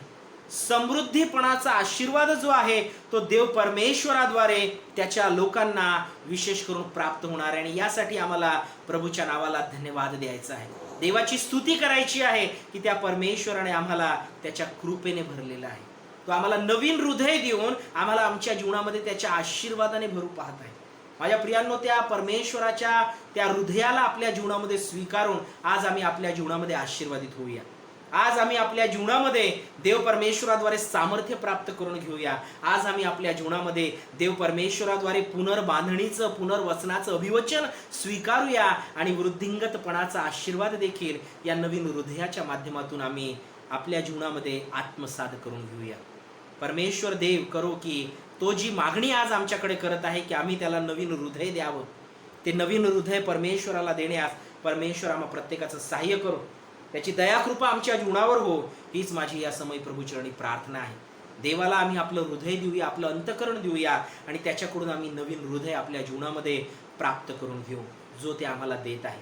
समृद्धीपणाचा आशीर्वाद जो आहे तो देव परमेश्वराद्वारे त्याच्या लोकांना विशेष करून प्राप्त होणार आहे. आणि यासाठी आम्हाला प्रभूच्या नावाला धन्यवाद द्यायचा आहे, देवाची स्तुती करायची आहे की त्या परमेश्वराने आम्हाला त्याच्या कृपेने भरलेला आहे. तो आम्हाला नवीन हृदय देऊन आम्हाला आमच्या जीवनामध्ये त्याच्या आशीर्वादाने भरू पाहत आहे. माझ्या प्रियांनो, त्या परमेश्वराच्या त्या हृदयाला आपल्या जीवनामध्ये स्वीकारून आज आम्ही आपल्या जीवनामध्ये आशीर्वादित होऊया. आज आम्ही आपल्या जीवनामध्ये देव परमेश्वराद्वारे सामर्थ्य प्राप्त करून घेऊया. आज आम्ही आपल्या जीवनामध्ये देव परमेश्वराद्वारे पुनर्बांधणीचं पुनर्वसनाचं अभिवचन स्वीकारूया आणि वृद्धिंगतपणाचा आशीर्वाद देखील या नवीन हृदयाच्या माध्यमातून आम्ही आपल्या जीवनामध्ये आत्मसात करून घेऊया. परमेश्वर देव करो की तो जी मागणी आज आमच्याकडे करत आहे की आम्ही त्याला नवीन हृदय द्यावं, ते नवीन हृदय परमेश्वराला देण्यास परमेश्वर आम्हा प्रत्येकाचं सहाय्य करो. त्याची दयाकृपा आमच्या जीवनावर हो, हीच माझी या समय प्रभूचरणी प्रार्थना आहे. देवाला आम्ही आपलं हृदय देऊया, आपलं अंतःकरण देऊया आणि त्याच्याकडून आम्ही नवीन हृदय आपल्या जीवनामध्ये प्राप्त करून घेऊ जो ते आम्हाला देत आहे.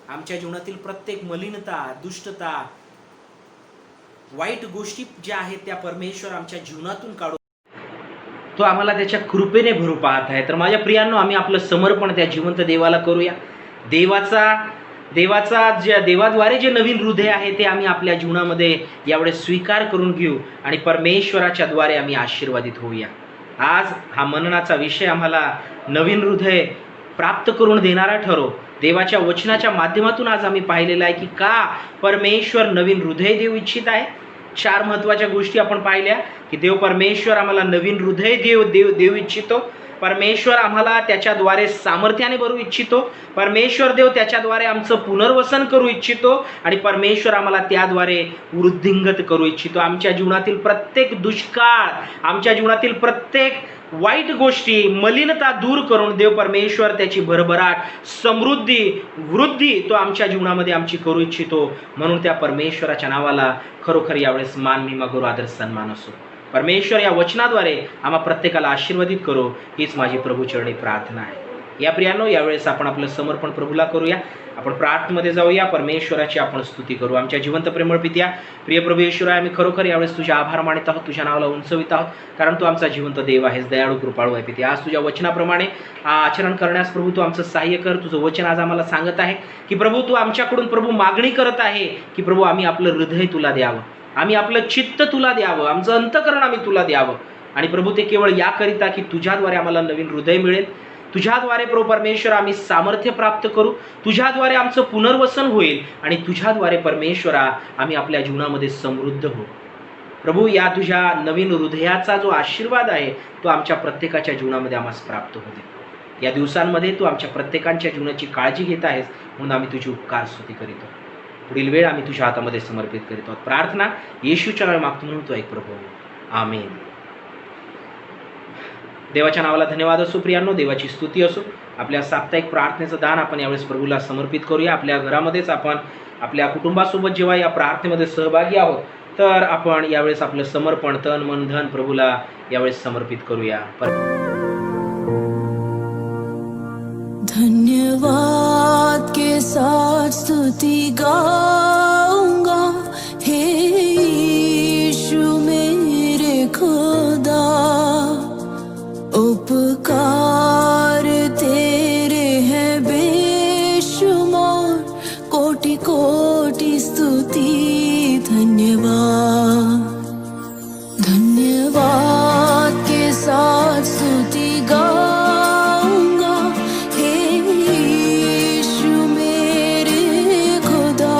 आमच्या जीवनातील प्रत्येक मलिनता, दुष्टता, वाईट गोष्टी ज्या आहेत त्या परमेश्वर आमच्या जीवनातून काढून तो आम्हाला त्याच्या कृपेने भरू पाहत आहे. तर माझ्या प्रियांनो, आम्ही आपलं समर्पण त्या जिवंत देवाला करूया. देवाद्वारे जे नवीन हृदय आहे ते आम्ही आपल्या जीवनामध्ये यावेळेस स्वीकार करून घेऊ आणि परमेश्वराच्या द्वारे आम्ही आशीर्वादित होऊया. आज हा मननाचा विषय आम्हाला नवीन हृदय प्राप्त करून देणारा ठरो. देवाच्या वचनाच्या माध्यमातून आज आम्ही पाहिलेलं आहे की का परमेश्वर नवीन हृदय देऊ इच्छित आहे. 4 महत्त्वाच्या गोष्टी आपण पाहिल्या की देव परमेश्वर आम्हाला नवीन हृदय देऊ इच्छितो. परमेश्वर आम्हाला त्याच्याद्वारे सामर्थ्याने भरू इच्छितो. परमेश्वर देव त्याच्याद्वारे आमचं पुनर्वसन करू इच्छितो आणि परमेश्वर आम्हाला त्याद्वारे वृद्धिंगत करू इच्छितो. आमच्या जीवनातील प्रत्येक दुष्काळ, आमच्या जीवनातील प्रत्येक वाईट गोष्टी, मलिनता दूर करून देव परमेश्वर त्याची भरभराट, समृद्धी, वृद्धी तो आमच्या जीवनामध्ये आमची करू इच्छितो. म्हणून त्या परमेश्वराच्या नावाला खरोखर यावेळेस मान, महिमा, गौरव, आदर, सन्मान असो. परमेश्वर या वचनाद्वारे आम्हा प्रत्येकाला आशीर्वादित करो, हीच माझी प्रभूचरणी प्रार्थना आहे. या प्रियांनो, यावेळेस आपण आपलं समर्पण प्रभूला करूया. आपण प्रार्थनेमध्ये जाऊया, परमेश्वराची आपण स्तुती करू. आमच्या जिवंत प्रेमळ पित्या, प्रिय प्रभू येशूराय, आम्ही खरोखर यावेळेस तुझे आभार मानित आहोत, तुझ्या नावाला उंचवित आहोत, कारण तू आमचा जिवंत देव आहेस, दयाळू कृपाळू आहे पित्या. आज तुझ्या वचनाप्रमाणे आचरण करण्यास प्रभू तू आमचं सहाय्य कर. तुझं वचन आज आम्हाला सांगत आहे की प्रभू तू आमच्याकडून प्रभू मागणी करत आहे की प्रभू आम्ही आपलं हृदय तुला द्यावं, आम्ही आपलं चित्त तुला द्यावं, आमचं अंतःकरण आम्ही तुला द्यावं. आणि प्रभू ते केवळ याकरिता की तुझ्याद्वारे आम्हाला नवीन हृदय मिळेल, तुझ्याद्वारे प्रभू परमेश्वर आम्ही सामर्थ्य प्राप्त करू, तुझ्याद्वारे आमचं पुनर्वसन होईल आणि तुझ्याद्वारे परमेश्वरा आम्ही आपल्या जीवनामध्ये समृद्ध होऊ. प्रभू, या तुझ्या नवीन हृदयाचा जो आशीर्वाद आहे तो आमच्या प्रत्येकाच्या जीवनामध्ये आम्हाला प्राप्त होऊ दे. या दिवसांमध्ये तू आमच्या प्रत्येकांच्या जीवनाची काळजी घेत आहेस, म्हणून आम्ही तुझी उपकार स्तुती करीतो. पुढील वेळ आम्ही तुझ्या हातामध्ये समर्पित करीत आहोत. प्रार्थना येशूच्या नावाने मागतो म्हणून तू ऐक प्रभू, आमेन. देवाच्या नावाला धन्यवाद असो. प्रियांनो, देवाची स्तुती असो. आपल्या साप्ताहिक प्रार्थनेचं दान आपण यावेळेस प्रभूला समर्पित करूया. आपल्या घरामध्येच आपण आपल्या कुटुंबासोबत जेव्हा या प्रार्थनेमध्ये सहभागी आहोत तर आपण यावेळेस आपलं समर्पण तन मन धन प्रभूला यावेळेस समर्पित करूया. धन्यवाद के साथ स्तुति गाऊंगा, हे यीशु मेरे खुदा, उपकार तेरे हैं बेशुमार, कोटि कोटि स्तुति धन्यवाद. धन्यवाद के साथ स्तुति गाऊंगा, हे यीशु मेरे खुदा,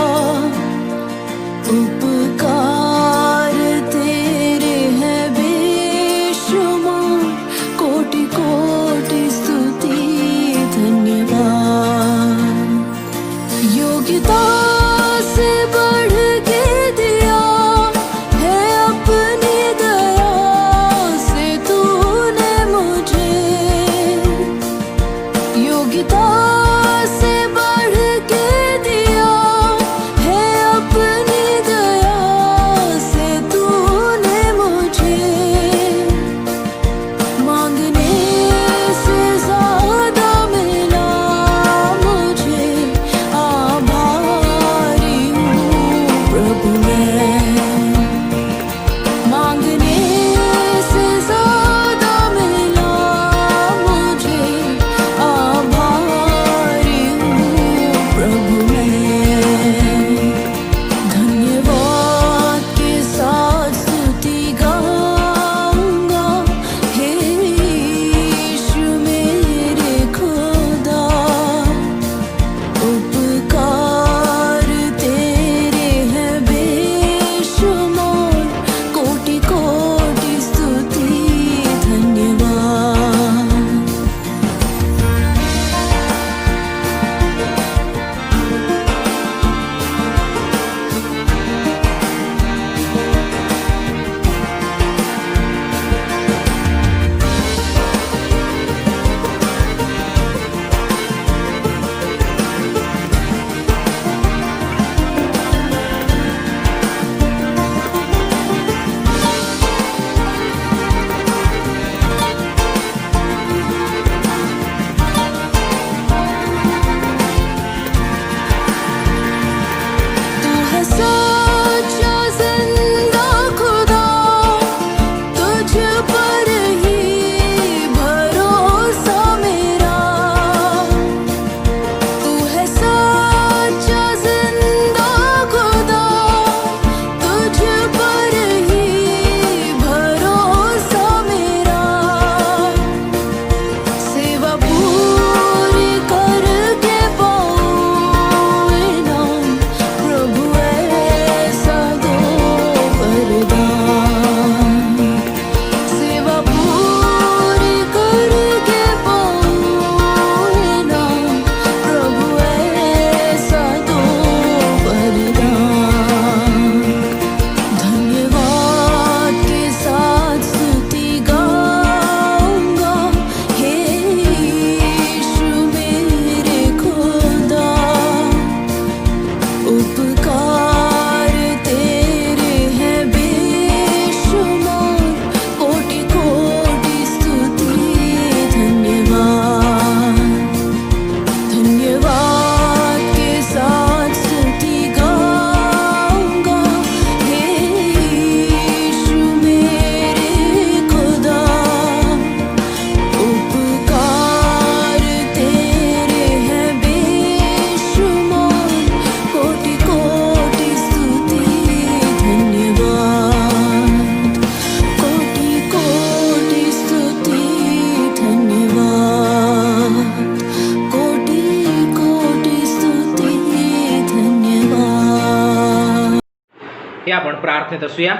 पित्या आपण प्रार्थनेत असूया.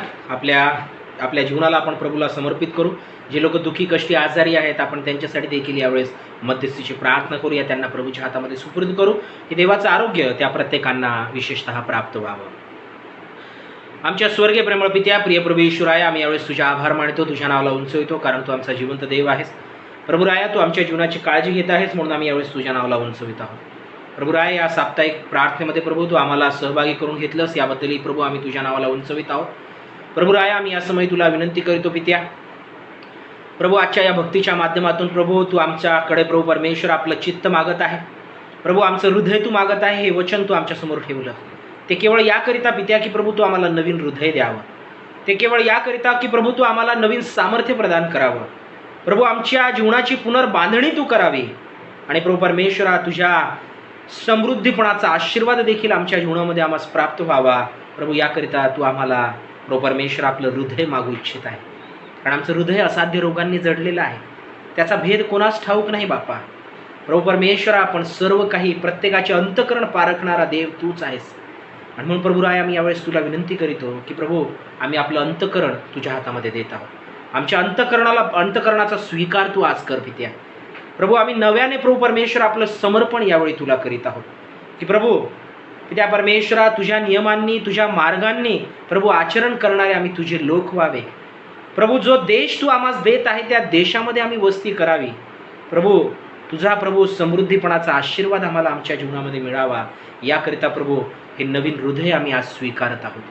आपल्या जीवनाला आपण प्रभूला समर्पित करू. जे लोक दुःखी कष्टी आजारी आहेत आपण त्यांच्यासाठी देखील यावेळेस मध्यस्थीची प्रार्थना करूया. त्यांना प्रभूच्या हातामध्ये सुपूर्द करू की देवाचं आरोग्य त्या प्रत्येकांना विशेषतः प्राप्त व्हावं. आमच्या स्वर्गीय प्रेमळ पित्या, प्रिय प्रभू ईश्वराया, आम्ही यावेळेस तुझा आभार मानतो, तुझ्या नावाला उंचवितो, कारण तू आमचा जिवंत देव आहेस. प्रभू राया, तू आमच्या जीवनाची काळजी घेत आहेस म्हणून आम्ही यावेळेस तुझ्या नावाला उंचवित आहोत. प्रभू राया, या साप्ताहिक प्रार्थनेमध्ये प्रभू तू आम्हाला सहभागी करून घेतलंस, याबद्दलही प्रभू आम्ही तुझ्या नावाला उंचवित आहोत. प्रभू राया, आम्ही या समय तुला विनंती करतो पित्या, प्रभू आजच्या या भक्तीच्या माध्यमातून प्रभू तू आमच्याकडे प्रभू परमेश्वर आपलं चित्त मागत आहे. प्रभू आमचं हृदय तू मागत आहे. हे वचन तू आमच्यासमोर ठेवलं ते केवळ याकरिता पित्या की प्रभू तू आम्हाला नवीन हृदय द्यावं. ते केवळ याकरिता की प्रभू तू आम्हाला नवीन सामर्थ्य प्रदान करावं. प्रभू आमच्या जीवनाची पुनर्बांधणी तू करावी आणि प्रभू परमेश्वरा तुझ्या समृद्धीपणाचा आशीर्वाद देखील आमच्या जीवनामध्ये आम्हाला प्राप्त व्हावा. प्रभू याकरिता तू आम्हाला प्रभू परमेश्वर आपलं हृदय मागू इच्छित आहे, कारण आमचं हृदय असाध्य रोगांनी जडलेलं आहे. त्याचा भेद कोणास ठाऊक नाही बापा. प्रभू परमेश्वरा, आपण सर्व काही प्रत्येकाचे अंतःकरण पारखणारा देव तूच आहेस. आणि म्हणून प्रभू राय, आम्ही यावेळेस तुला विनंती करीतो की प्रभू आम्ही आपलं अंतःकरण तुझ्या हातामध्ये देत आहोत. आमच्या अंतःकरणाचा स्वीकार तू आज कर पित्या. प्रभू आम्ही नव्याने प्रभू परमेश्वर आपलं समर्पण यावेळी तुला करीत आहोत की प्रभू पित्या परमेश्वरा, तुझ्या नियमांनी तुझ्या मार्गांनी प्रभू आचरण करणारे आम्ही तुझे लोक व्हावे. प्रभू जो देश तू आम्हाला देत आहे त्या देशामध्ये आम्ही वस्ती करावी. प्रभू तुझा प्रभू समृद्धीपणाचा आशीर्वाद आम्हाला आमच्या जीवनामध्ये मिळावा, याकरिता प्रभू हे नवीन हृदय आम्ही आज स्वीकारत आहोत.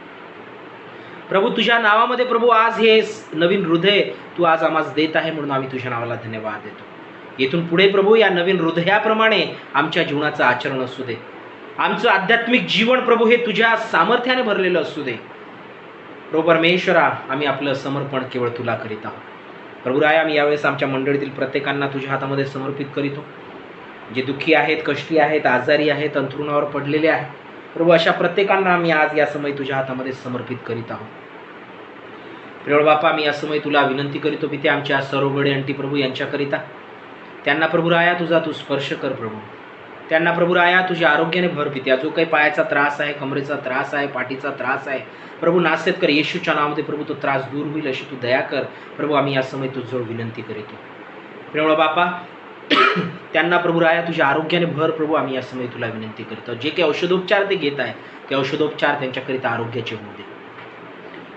प्रभू तुझ्या नावामध्ये प्रभू आज हे नवीन हृदय तू आज आम्हाला देत आहे म्हणून आम्ही तुझ्या नावाला धन्यवाद देतो. येथून पुढे प्रभू या नवीन हृदयाप्रमाणे आमच्या जीवनाचं आचरण असू दे. आमचं आध्यात्मिक जीवन प्रभू हे तुझ्या सामर्थ्याने भरलेलं असू दे. प्रभू परमेश्वरा, आम्ही आपलं समर्पण केवळ तुला करीत आहोत. प्रभू राय, आम्ही यावेळेस आमच्या मंडळीतील प्रत्येकांना तुझ्या हातामध्ये समर्पित करीतो. जे दुःखी आहेत, कष्टी आहेत, आजारी आहेत, अंथरुणावर पडलेले आहेत प्रभू, अशा प्रत्येकांना आम्ही आज या समय तुझ्या हातामध्ये समर्पित करीत आहोत. प्रिय बापा, मी या समय तुला विनंती करीतो पित्या, आमच्या सर्व गडे अंटी प्रभू यांच्याकरिता त्यांना प्रभू राया तुझा तू स्पर्श कर. प्रभू त्यांना प्रभू राया तुझ्या आरोग्याने भर पित्या. जो काही पायाचा त्रास आहे, कमरेचा त्रास आहे, पाठीचा त्रास आहे प्रभू, नासेत कर येशूच्या नावामध्ये प्रभू तो त्रास दूर होईल अशी तू दया कर. प्रभू आम्ही या समय तुझ्याजवळ विनंती करीतो. प्रिय बापा, त्यांना प्रभू राया तुझ्या आरोग्याने भर. प्रभू आम्ही या समय तुला विनंती करतो. जे काही औषधोपचार ते घेत आहे ते औषधोपचार त्यांच्याकरिता आरोग्याचे होऊ दे.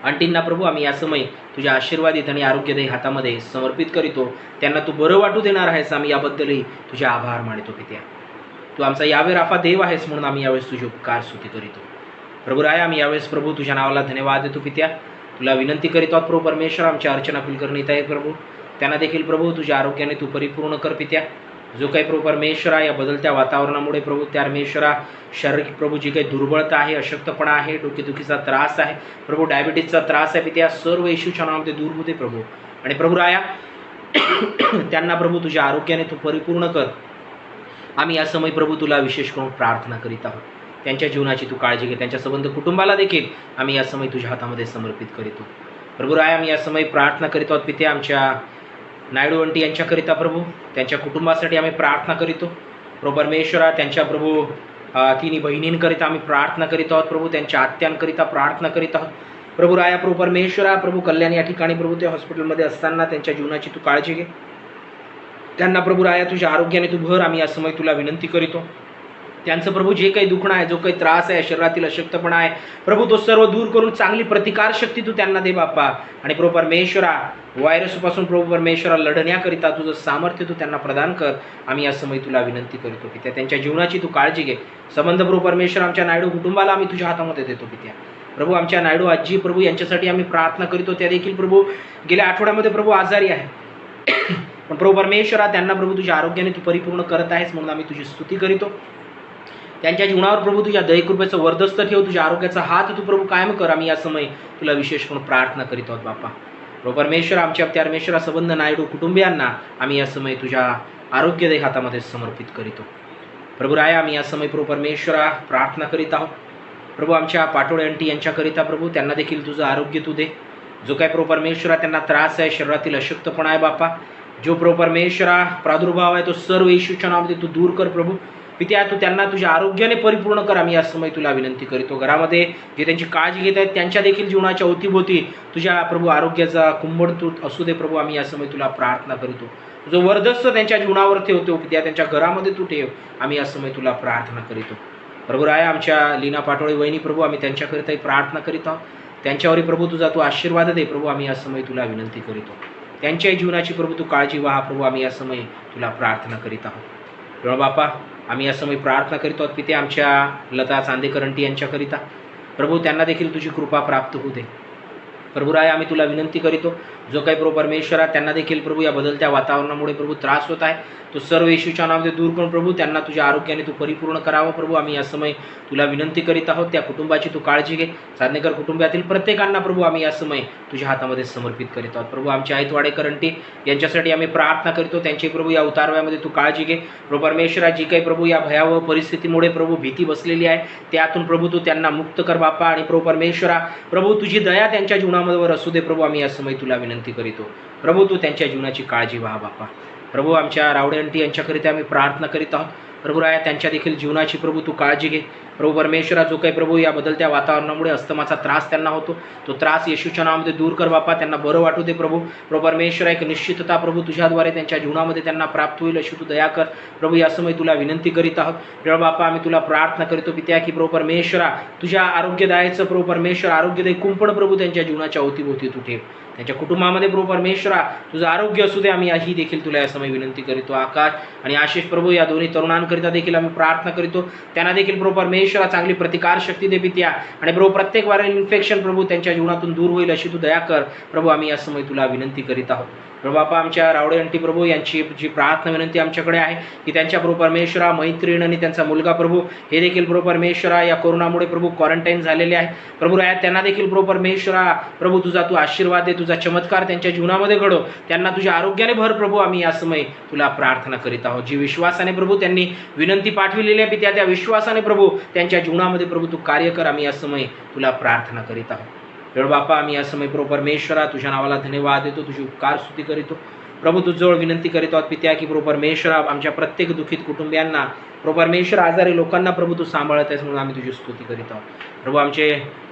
अंटींना प्रभू आम्ही या समय तुझ्या आशीर्वादित आणि आरोग्यदायी हातामध्ये समर्पित करीतो. त्यांना तू बरं वाटू देणार आहेस, आम्ही याबद्दलही तुझे आभार मानतो पित्या. तू आमचा यावे राफा देव आहेस म्हणून आम्ही यावेळेस तुझे उपकार स्तुती करीतो. प्रभू राया, आम्ही यावेळेस प्रभू तुझ्या नावाला धन्यवाद देतो पित्या. तुला विनंती करीत आहोत प्रभू परमेश्वर, आमच्या अर्चना कुलकर्णीत आहे प्रभू, त्यांना देखील प्रभू तुझ्या आरोग्याने तू परिपूर्ण कर पित्या. जो काही प्रभू परमेश्वरा या बदलत्या वातावरणामुळे प्रभू त्या परमेश्वरा शारीरिक प्रभू जी काही दुर्बलता आहे, अशक्तपणा आहे, डोकेदुखीचा त्रास आहे प्रभू, डायबिटीजचा त्रास आहे पित्या, सर्व येशूच्या नावामध्ये दूर होते प्रभू. आणि प्रभू राया त्यांना प्रभू तुझ्या आरोग्याने तू परिपूर्ण कर. आम्ही या समय प्रभू तुला विशेष करून प्रार्थना करीत आहोत. त्यांच्या जीवनाची तू काळजी घे. त्यांच्या संबंध कुटुंबाला देखील आम्ही या समय तुझ्या हातामध्ये समर्पित करीतो. प्रभू राया, आम्ही या समय प्रार्थना करीत आहोत पित्या आमच्या नायडू आंटी यांच्याकरिता प्रभू, त्यांच्या कुटुंबासाठी आम्ही प्रार्थना करीतो. प्रभू परमेश्वरा, त्यांच्या प्रभू तिन्ही बहिणींकरिता आम्ही प्रार्थना करीत आहोत प्रभू, त्यांच्या आत्यांकरिता प्रार्थना करीत आहोत. प्रभू राया प्रभू परमेश्वरा, प्रभू कल्याण या ठिकाणी प्रभू ते हॉस्पिटलमध्ये असताना त्यांच्या जीवनाची तू काळजी घे. त्यांना प्रभू राया तुझ्या आरोग्याने तू भर. आम्ही या समय तुला विनंती करीतो. त्यांचं प्रभू जे काही दुखणं आहे, जो काही त्रास आहे, शरीरातील अशक्तपणा आहे प्रभू, तो सर्व दूर करून चांगली प्रतिकारशक्ती तू त्यांना दे बाप्पा. आणि प्रभू परमेश्वरा, व्हायरसपासून प्रभू परमेश्वरा लढण्याकरिता तुझं सामर्थ्य तू त्यांना प्रदान कर. आम्ही या समय तुला विनंती करतो पित्या. त्यांच्या जीवनाची तू काळजी घे. संबंध प्रभू परमेश्वर आमच्या नायडू कुटुंबाला आम्ही तुझ्या हातामध्ये देतो पित्या. प्रभू आमच्या नायडू आजी प्रभू यांच्यासाठी आम्ही प्रार्थना करीतो. त्या देखील प्रभू गेल्या आठवड्यामध्ये प्रभू आजारी आहे, पण प्रभू परमेश्वरा त्यांना प्रभू तुझ्या आरोग्याने तू परिपूर्ण करत आहेस म्हणून आम्ही तुझी स्तुती करीतो. त्यांच्या जीवनावर प्रभू तुझ्या दयेकृपेचं वर्धस्त ठेव. तुझ्या आरोग्याचा हात तू प्रभू कायम कर. आम्ही या समय तुला विशेष करून प्रार्थना करीत आहोत बापा. प्रभू परमेश्वर, आमच्या त्या परमेश्वरा संबंध नायडू कुटुंबियांना आम्ही या समय तुझ्या आरोग्यदायी हातामध्ये समर्पित करीतो. प्रभू राया, आम्ही या समय प्रभू परमेश्वरा प्रार्थना करीत आहोत प्रभू आमच्या पाटोळे आंटी यांच्याकरिता प्रभू, त्यांना देखील तुझं आरोग्य तू दे. जो काय प्रभू परमेश्वरा त्यांना त्रास आहे, शरीरातील अशक्तपणा आहे बापा, जो प्रभू परमेश्वरा प्रादुर्भाव आहे तो सर्व येशूच्या नावामध्ये तू दूर कर प्रभू. पित्या तू त्यांना तुझ्या आरोग्याने परिपूर्ण कर, आम्ही या समय तुला विनंती करीतो. घरामध्ये जे त्यांची काळजी घेत आहेत त्यांच्या देखील जीवनाच्या अवतीभोवती तुझ्या प्रभू आरोग्याचा कुंभडतूत असू दे प्रभू, आम्ही या समय तुला प्रार्थना करीतो. जो वर्धस्थ त्यांच्या जीवनावर ठेवतो पित्या त्यांच्या घरामध्ये तू ठेव, आम्ही या समय तुला प्रार्थना करीतो. प्रभू राया आमच्या लीना पाटोळे वहिनी प्रभू, आम्ही त्यांच्याकरिताही प्रार्थना करीत आहोत. त्यांच्यावरही प्रभू तुझा तू आशीर्वाद दे प्रभू, आम्ही या समय तुला विनंती करीतो. त्यांच्याही जीवनाची प्रभू तू काळजी व्हा प्रभू, आम्ही या समय तुला प्रार्थना करीत आहोत. प्रभू बापा आम्ही या समय प्रार्थना करीत आहोत पिते आमच्या लता चांदेकरंटी यांच्याकरिता प्रभू, त्यांना देखील तुझी कृपा प्राप्त होऊ दे. प्रभू राय आम्ही तुला विनंती करीतो, जो काही प्रभू परमेश्वरा त्यांना देखील प्रभू या बदलत्या वातावरणामुळे प्रभू त्रास होत आहे, तो सर्व येशूच्या नावामध्ये दूर करून प्रभू त्यांना तुझ्या आरोग्याने तू परिपूर्ण करावं प्रभू, आम्ही या समय तुला विनंती करीत आहोत. त्या कुटुंबाची तू काळजी घे. चांदेकर कुटुंबातील प्रत्येकांना प्रभू आम्ही या समय तुझ्या हातामध्ये समर्पित करीत आहोत. प्रभू आमच्या आयतवाडेकरंटी यांच्यासाठी आम्ही प्रार्थना करतो, त्यांची प्रभू या उतारव्यामध्ये तू काळजी घे. प्रभू परमेश्वरा जी काही प्रभू या भयावह परिस्थितीमुळे प्रभू भीती बसलेली आहे त्यातून प्रभू तू त्यांना मुक्त कर बापा. आणि प्रभू परमेश्वरा प्रभू तुझी दया त्यांच्या जीवनामध्ये असू दे प्रभू, आम्ही या समय तुला विनंती करीतो. प्रभू तू त्यांच्या जीवनाची काळजी व्हा बापा. प्रभू आमच्या रावडे आंटी यांच्याकरिता आम्ही प्रार्थना करीत आहोत. प्रभू राया त्यांच्या देखील जीवनाची प्रभू तू काळजी घे. प्रभू परमेश्वरा जो काही प्रभू या बदलत्या वातावरणामुळे अस्तमाचा त्रास त्यांना होतो, तो त्रास येशूच्या नावामध्ये दूर कर बापा, त्यांना बरं वाटू दे प्रभू. प्रभू परमेश्वरा एक निश्चितता प्रभू तुझ्याद्वारे त्यांच्या जीवनामध्ये त्यांना प्राप्त होईल अशी तू दया कर प्रभू, या समय तुला विनंती करीत आहोत. प्रभू बापा आम्ही तुला प्रार्थना करतो पित्या की प्रभू परमेश्वरा तुझ्या आरोग्यदायाचं प्रभू परमेश्वर आरोग्यदायी कुंपण प्रभू त्यांच्या जीवनाच्या अवतीभोवती तू ठेव. त्यांच्या कुटुंबामध्ये प्रभू परमेश्वरा तुझं आरोग्य असू दे, आम्ही ही देखील तुला या समय विनंती करीतो. आकाश आणि आशिष प्रभू या दोन्ही तरुणांकरिता देखील आम्ही प्रार्थना करीतो, त्यांना देखील प्रभू परमेश्वरा चांगली प्रतिकार शक्ती दे पित्या. आणि प्रभू प्रत्येक व्हायरल इन्फेक्शन प्रभू त्यांच्या जीवनातून दूर होईल अशी तू दया कर प्रभू, आम्ही या समय तुला विनंती करीत आहोत. प्रभू बापा आमच्या रावडे आंटी प्रभू यांची जी प्रार्थना विनंती आमच्याकडे आहे की त्यांच्या प्रभू परमेश्वरा मैत्रीण आणि त्यांचा मुलगा प्रभू हे देखील प्रभू परमेश्वरा या कोरोनामुळे प्रभू क्वारंटाईन झालेले आहे प्रभू राया, त्यांना देखील प्रभू परमेश्वरा प्रभू तुझा तू आशीर्वाद दे, तुझा चमत्कार त्यांच्या जीवनामध्ये घडव, त्यांना तुझ्या आरोग्याने भर प्रभू, आम्ही या समय तुला प्रार्थना करीत आहोत. जी विश्वासाने प्रभू त्यांनी विनंती पाठविलेली आहे पित्या, त्या विश्वासाने प्रभू त्यांच्या जीवनामध्ये प्रभू तू कार्य कर, आम्ही या समय तुला प्रार्थना करीत आहोत. प्रभू बापा आम्ही या समय प्रभू परमेश्वरा तुझ्या नावाला धन्यवाद देतो, तुझी उपकार स्तुती करीतो प्रभू. तुझजवळ विनंती करीत आहोत पित्या की प्रभू परमेश्वरा आमच्या प्रत्येक दुःखित कुटुंबियांना प्रभू परमेश्वर आजारी लोकांना प्रभू तू सांभाळत आहेस म्हणून आम्ही तुझी स्तुती करीत आहोत. प्रभू आमचे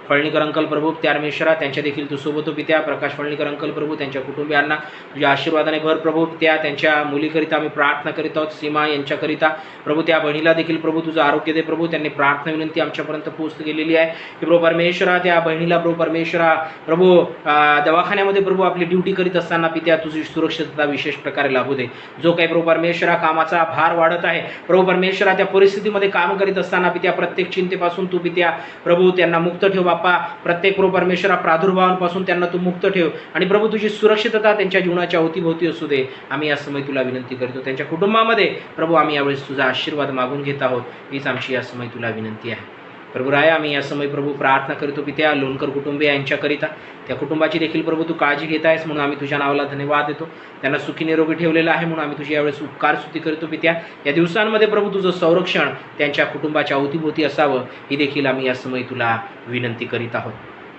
फळणीकर अंकल प्रभू त्यारमेश्वरा त्यांच्या देखील तू सोबत पित्या. प्रकाश फळणीकर अंकल प्रभू त्यांच्या कुटुंबियांना तुझ्या आशीर्वादाने भर प्रभू त्या. त्यांच्या मुलीकरिता आम्ही प्रार्थना करीत आहोत, सीमा यांच्याकरिता प्रभू त्या बहिणीला देखील प्रभू तुझं आरोग्य दे प्रभू. त्यांनी प्रार्थना विनंती आमच्यापर्यंत पोहोच गेलेली आहे की प्रभू परमेश्वरा त्या बहिणीला प्रभू परमेश्वरा प्रभू दवाखान्यामध्ये प्रभू आपली ड्युटी करीत असताना पित्या तुझी सुरक्षितता विशेष प्रकारे लाभू दे. जो काही प्रभू परमेश्वरा कामाचा भार वाढत आहे प्रभू परमेश्वरा त्या परिस्थितीमध्ये काम करीत असताना पित्या प्रत्येक चिंतेपासून तू पित्या प्रभू त्यांना मुक्त ठेव बाप्पा. प्रत्येक प्रभू परमेश्वरा प्रादुर्भावांपासून त्यांना तू मुक्त ठेव आणि प्रभू तुझी सुरक्षितता त्यांच्या जीवनाच्या अवतीभोवती असू दे, आम्ही या समय तुला विनंती करतो. त्यांच्या कुटुंबामध्ये प्रभू आम्ही यावेळेस तुझा आशीर्वाद मागून घेत आहोत, हीच आमची या समय तुला विनंती आहे. प्रभू राया आम्ही या समय प्रभू प्रार्थना करतो पित्या लोणकर कुटुंबीय यांच्याकरिता, त्या कुटुंबाची देखील प्रभू तू काळजी घेत आहेस म्हणून आम्ही तुझ्या नावाला धन्यवाद देतो. त्यांना सुखी निरोगी ठेवलेलं आहे म्हणून आम्ही तुझी यावेळेस उपकार स्तुती करतो पित्या. या दिवसांमध्ये प्रभू तुझं संरक्षण त्यांच्या कुटुंबाच्या अवतीभोवती असावं, ही देखील आम्ही या समय तुला विनंती करीत आहोत.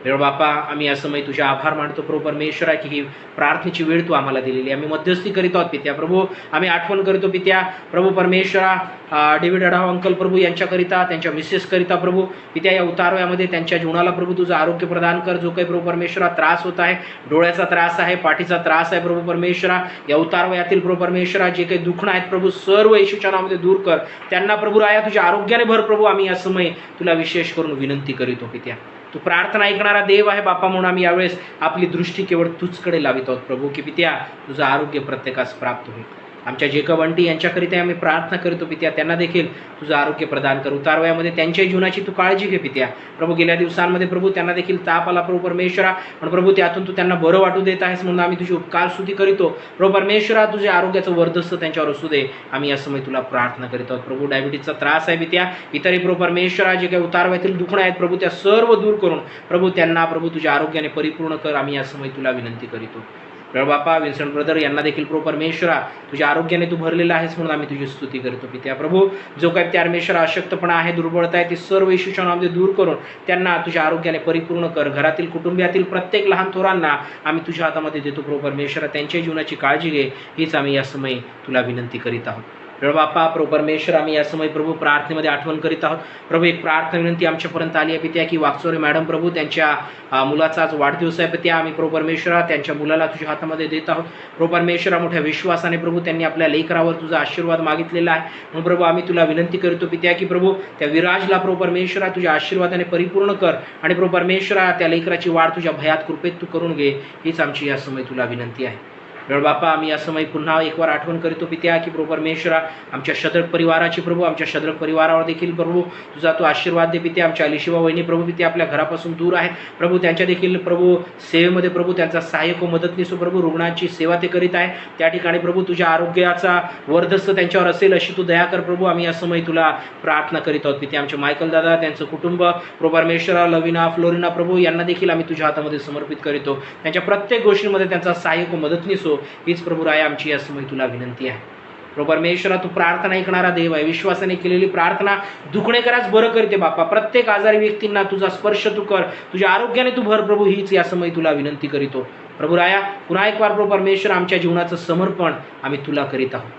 देव बापा आम्ही या समय तुझे आभार मानतो प्रभू परमेश्वरा की ही प्रार्थनेची वेळ तू आम्हाला दिलेली, आम्ही मध्यस्थी करीत आहोत पित्या. प्रभू आम्ही आठवण करतो पित्या प्रभू परमेश्वरा डेव्हिड अढाव अंकल प्रभू यांच्याकरिता, त्यांच्या मिसेस करिता प्रभू पित्या या उतारव्यामध्ये त्यांच्या जीवनाला प्रभू तुझं आरोग्य प्रदान कर. जो काही प्रभू परमेश्वरा त्रास होत आहे, डोळ्याचा त्रास आहे, पाठीचा त्रास आहे प्रभू परमेश्वरा, या उतारवयातील प्रभू परमेश्वरा जे काही दुःख आहेत प्रभू सर्व येशूच्या नावामध्ये दूर कर. त्यांना प्रभू राया तुझ्या आरोग्याने भर प्रभू, आम्ही या समय तुला विशेष करून विनंती करीतो पित्या. तू प्रार्थना ऐकणारा देव आहे बापा म्हणून आम्ही यावेळेस आपली दृष्टी केवळ तुझकडे लावित आहोत प्रभू की पित्या तुझं आरोग्य प्रत्येकास प्राप्त होईल. आमच्या जेकब आंटी यांच्याकरिता आम्ही प्रार्थना करतो पित्या, त्यांना देखील तुझं आरोग्य प्रदान कर. उतारवयामध्ये त्यांच्या जीवनाची तू काळजी घे पित्या. प्रभू गेल्या दिवसांमध्ये प्रभू त्यांना देखील ताप आला प्रभू परमेश्वरा, पण प्रभू त्यातून तू त्यांना बरं वाटू देत आहेस म्हणून आम्ही तुझी उपकार स्तुती करीतो. प्रभू परमेश्वरा तुझ्या आरोग्याचं वर्धस्थ त्यांच्यावर असू दे, आम्ही या समय तुला प्रार्थना करीत आहोत. प्रभू डायबिटीजचा त्रास आहे पित्या, इतरही प्रभू परमेश्वरा जे काही उतारवयातील दुखणं आहेत प्रभू त्या सर्व दूर करून प्रभू त्यांना प्रभू तुझ्या आरोग्याने परिपूर्ण कर, आम्ही या समय तुला विनंती करीतो. प्रभू बापा विन्सेंट ब्रदर यांना देखील प्रभू परमेश्वरा तुझ्या आरोग्याने तू भरलेला आहेस म्हणून आम्ही तुझी स्तुती करतो पित्या. प्रभू जो काही त्या परमेश्वरा अशक्तपणा आहे, दुर्बळता आहे, ती सर्व येशूच्या नावामध्ये दूर करून त्यांना तुझ्या आरोग्याने परिपूर्ण कर. घरातील कुटुंबातील प्रत्येक लहान थोरांना आम्ही तुझ्या हातामध्ये देतो प्रभू परमेश्वरा, त्यांच्या जीवनाची काळजी घे, हीच आम्ही या समय तुला विनंती करीत आहोत. प्रभू बाप्पा, प्रभू परमेश्वर, आम्ही या समय प्रभू प्रार्थनेमध्ये आठवण करीत आहोत. प्रभू एक प्रार्थना विनंती आमच्यापर्यंत आली आहे पित्या, की वागचोरे मॅडम प्रभू त्यांच्या मुलाचा आज वाढदिवस आहे पित्या. आम्ही प्रभू परमेश्वरा त्यांच्या मुलाला तुझ्या हातामध्ये देत आहोत. प्रभू परमेश्वरा, मोठ्या विश्वासाने प्रभू त्यांनी आपल्या लेकरावर तुझा आशीर्वाद मागितलेला आहे. म्हणून प्रभू आम्ही तुला विनंती करतो पित्या, की प्रभू त्या विराजला प्रभू परमेश्वरा तुझ्या आशीर्वादाने परिपूर्ण कर आणि प्रभू परमेश्वरा त्या लेकराची वाढ तुझ्या भयात कृपेत तू करून घे. हीच आमची या समय तुला विनंती आहे. प्रभू बाप्पा, आम्ही या समय पुन्हा एकवार आठवण करीतो पित्या, की प्रभू परमेश्वरा आमच्या शद्रक परिवाराची प्रभू, आमच्या शद्रक परिवारावर देखील प्रभू तुझा तो आशीर्वाद दे पित्या. आमच्या अलिशिवा वहिनी प्रभू पित्या आपल्या घरापासून दूर आहेत प्रभू, त्यांच्या देखील प्रभू सेवेमध्ये प्रभू त्यांचा सहाय्यक व मदतनीस प्रभू प्रभू सेवा ते करीत आहे. त्या ठिकाणी प्रभू तुझ्या आरोग्याचा वर्धस्त त्यांच्यावर असेल अशी तू दया कर प्रभू. आम्ही या समय तुला प्रार्थना करीत आहोत पित्या. आमचे मायकल दादा, त्यांचं कुटुंब प्रभू परमेश्वरा, लविना, फ्लोरिना प्रभू यांना देखील आम्ही तुझ्या हातामध्ये समर्पित करीतो. त्यांच्या प्रत्येक गोष्टींमध्ये त्यांचा सहाय्यक व मदतनीस हो, हीच प्रभू राया आमची या समय तुला विनंती आहे. प्रभू परमेश्वरा, तू प्रार्थना ऐकणारा देव आहे. विश्वासाने केलेली प्रार्थना दुखणेकराच बरं करते बाप्पा. प्रत्येक आजारी व्यक्तींना तुझा स्पर्श तू कर, तुझ्या आरोग्याने तू भर प्रभू, हीच या समय तुला विनंती करीतो. प्रभू राया, पुन्हा एक वार प्रभू परमेश्वर आमच्या जीवनाचं समर्पण आम्ही तुला करीत आहोत.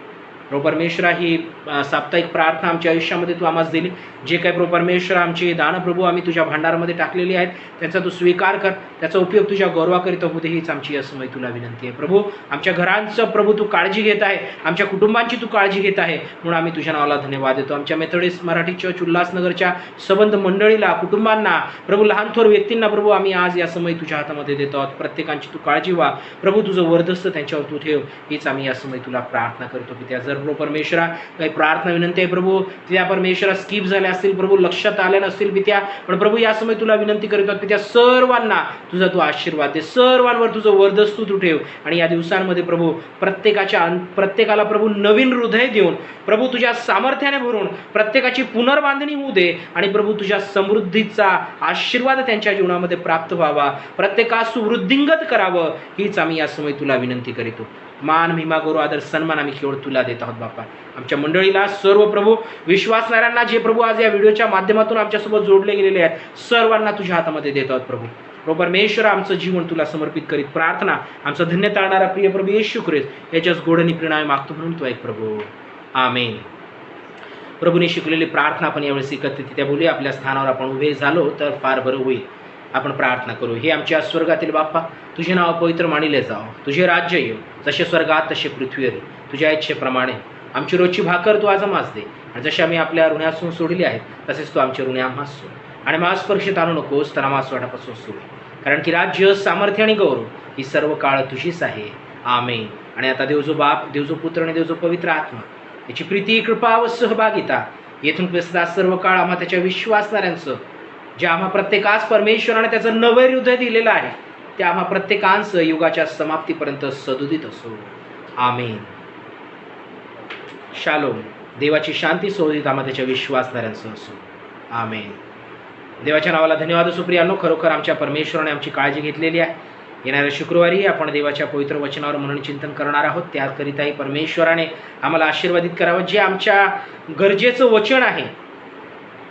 प्रभू परमेश्वरा, ही साप्ताहिक प्रार्थना आमच्या आयुष्यामध्ये तू आम्हाला दिली. जे काही प्रभू परमेश्वर आमचे दान प्रभू आम्ही तुझ्या भांडारामध्ये टाकलेली आहेत, त्यांचा तू स्वीकार कर, त्याचा उपयोग तुझ्या गौरवाकरिता होते, हीच आमची या समय तुला विनंती आहे. प्रभू आमच्या घरांचं प्रभू तू काळजी घेत आहे, आमच्या कुटुंबांची तू काळजी घेत आहे, म्हणून आम्ही तुझ्या नावाला धन्यवाद देतो. आमच्या मेथडिस्ट मराठी चर्च उल्हासनगरच्या संबंध मंडळीला, कुटुंबांना प्रभू, लहान थोर व्यक्तींना प्रभू आम्ही आज या समय तुझ्या हातामध्ये देतो आहोत. प्रत्येकांची तू काळजी व्हा प्रभू, तुझं वर्धस्त त्यांच्यावर तू ठेव, हीच आम्ही या समय तुला प्रार्थना करतो पित्या. जर प्रभू परमेश्वरा काही प्रार्थना विनंती आहे प्रभू, त्या परमेश्वरा स्किप झाल्या असतील प्रभू, लक्षात आल्या नसतील पित्या, पण प्रभू या समय तुला विनंती करतो पित्या, सर्वांना तुझा तू आशीर्वाद दे, सर्वांवर तुझं वर्धस्तू तू ठेव. आणि या दिवसांमध्ये प्रभू प्रत्येकाला प्रभू नवीन हृदय देऊन प्रभू तुझ्या सामर्थ्याने भरून प्रत्येकाची पुनर्बांधणी होऊ दे आणि प्रभू तुझ्या समृद्धीचा आशीर्वाद त्यांच्या जीवनामध्ये प्राप्त व्हावा, प्रत्येकास तू वृद्धिंगत करावं, हीच आम्ही या समय तुला विनंती करीतो. मान, महिमा, गौरव, आदर, सन्मान आम्ही केवळ तुला देत आहोत बाप्पा. आमच्या मंडळीला, सर्व प्रभू विश्वासणाऱ्यांना जे प्रभू आज या व्हिडिओच्या माध्यमातून आमच्यासोबत जोडले गेलेले आहेत, सर्वांना तुझ्या हातामध्ये देत आहोत प्रभू. प्रभू परमेश्वर, आमचं जीवन तुला समर्पित करीत प्रार्थना आमचं धन्य ताळणारा प्रिय प्रभू येशू ख्रिस्त याच्याच गोडणी प्रेरणाने मागतो, म्हणून तू ऐक प्रभू. आमेन. प्रभूने शिकलेली प्रार्थना आपण यावेळेस एकत्रितरित्या बोलूया. आपल्या स्थानावर आपण उभे झालो तर फार बरं होईल. आपण प्रार्थना करू. हे आमच्या स्वर्गातील बाप्पा, तुझे नाव पवित्र मानिले जाओ, तुझे राज्य येऊ, जसे स्वर्गात तसे पृथ्वीवर. तुझ्या इच्छेप्रमाणे आमची रोजची भाकर तू आज आम्हास दे, आणि जसे आम्ही आपल्या ऋणासून सोडली आहेत तसेच तू आमचे ऋणे आम्हास सोड, आणि आम्हास स्पर्शित आणू नकोस तर आम्हास वाटापासून सोड, कारण की राज्य, सामर्थ्य आणि गौरव ही सर्व काळ तुझीच आहे. आमेन. आणि आता देवजो बाप, देवजो पुत्र आणि देवजो पवित्र आत्मा याची प्रीती, कृपा व सहभागिता येथून प्रसदा सर्व काळ आम्हा त्याच्या विश्वासणाऱ्यांचं, जे आम्हा प्रत्येकास परमेश्वराने त्याचं नवे हृदय दिलेलं आहे, ते आम्हा प्रत्येकांचं युगाच्या समाप्तीपर्यंत सदुदित असो. आमेन. शालोम. देवाची शांती सोदित आम्हा त्याच्या विश्वासणाऱ्यांचं असो. आमेन. देवाच्या नावाला धन्यवाद असो. प्रियांनो, खरोखर आमच्या परमेश्वराने आमची काळजी घेतलेली आहे. येणाऱ्या शुक्रवारी आपण देवाच्या पवित्र वचनावर मनन चिंतन करणार आहोत. त्याकरिताही परमेश्वराने आम्हाला आशीर्वादित करावं. जे आमच्या गरजेचं वचन आहे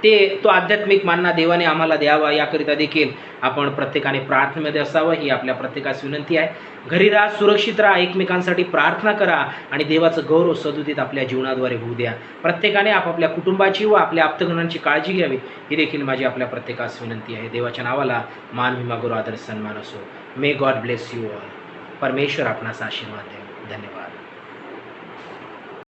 तो आध्यात्मिक मानना देवाने आम्हाला द्यावा, याकरिता देखील आपण प्रत्येकाने प्रार्थनेमध्ये असावं, ही आपल्या प्रत्येकास विनंती आहे. घरी राहा, सुरक्षित राहा, एकमेकांसाठी प्रार्थना करा आणि देवाचं गौरव सदुदित आपल्या जीवनाद्वारे होऊ द्या. प्रत्येकाने आपापल्या कुटुंबाची व आपल्या आप्तगणांची काळजी घ्यावी, ही देखील माझी आपल्या प्रत्येकास विनंती आहे. देवाच्या नावाला मान, महिमा, गौरव, आदर, सन्मान असो. May God bless you all. परमेश्वर आपणास आशीर्वाद द्या. धन्यवाद.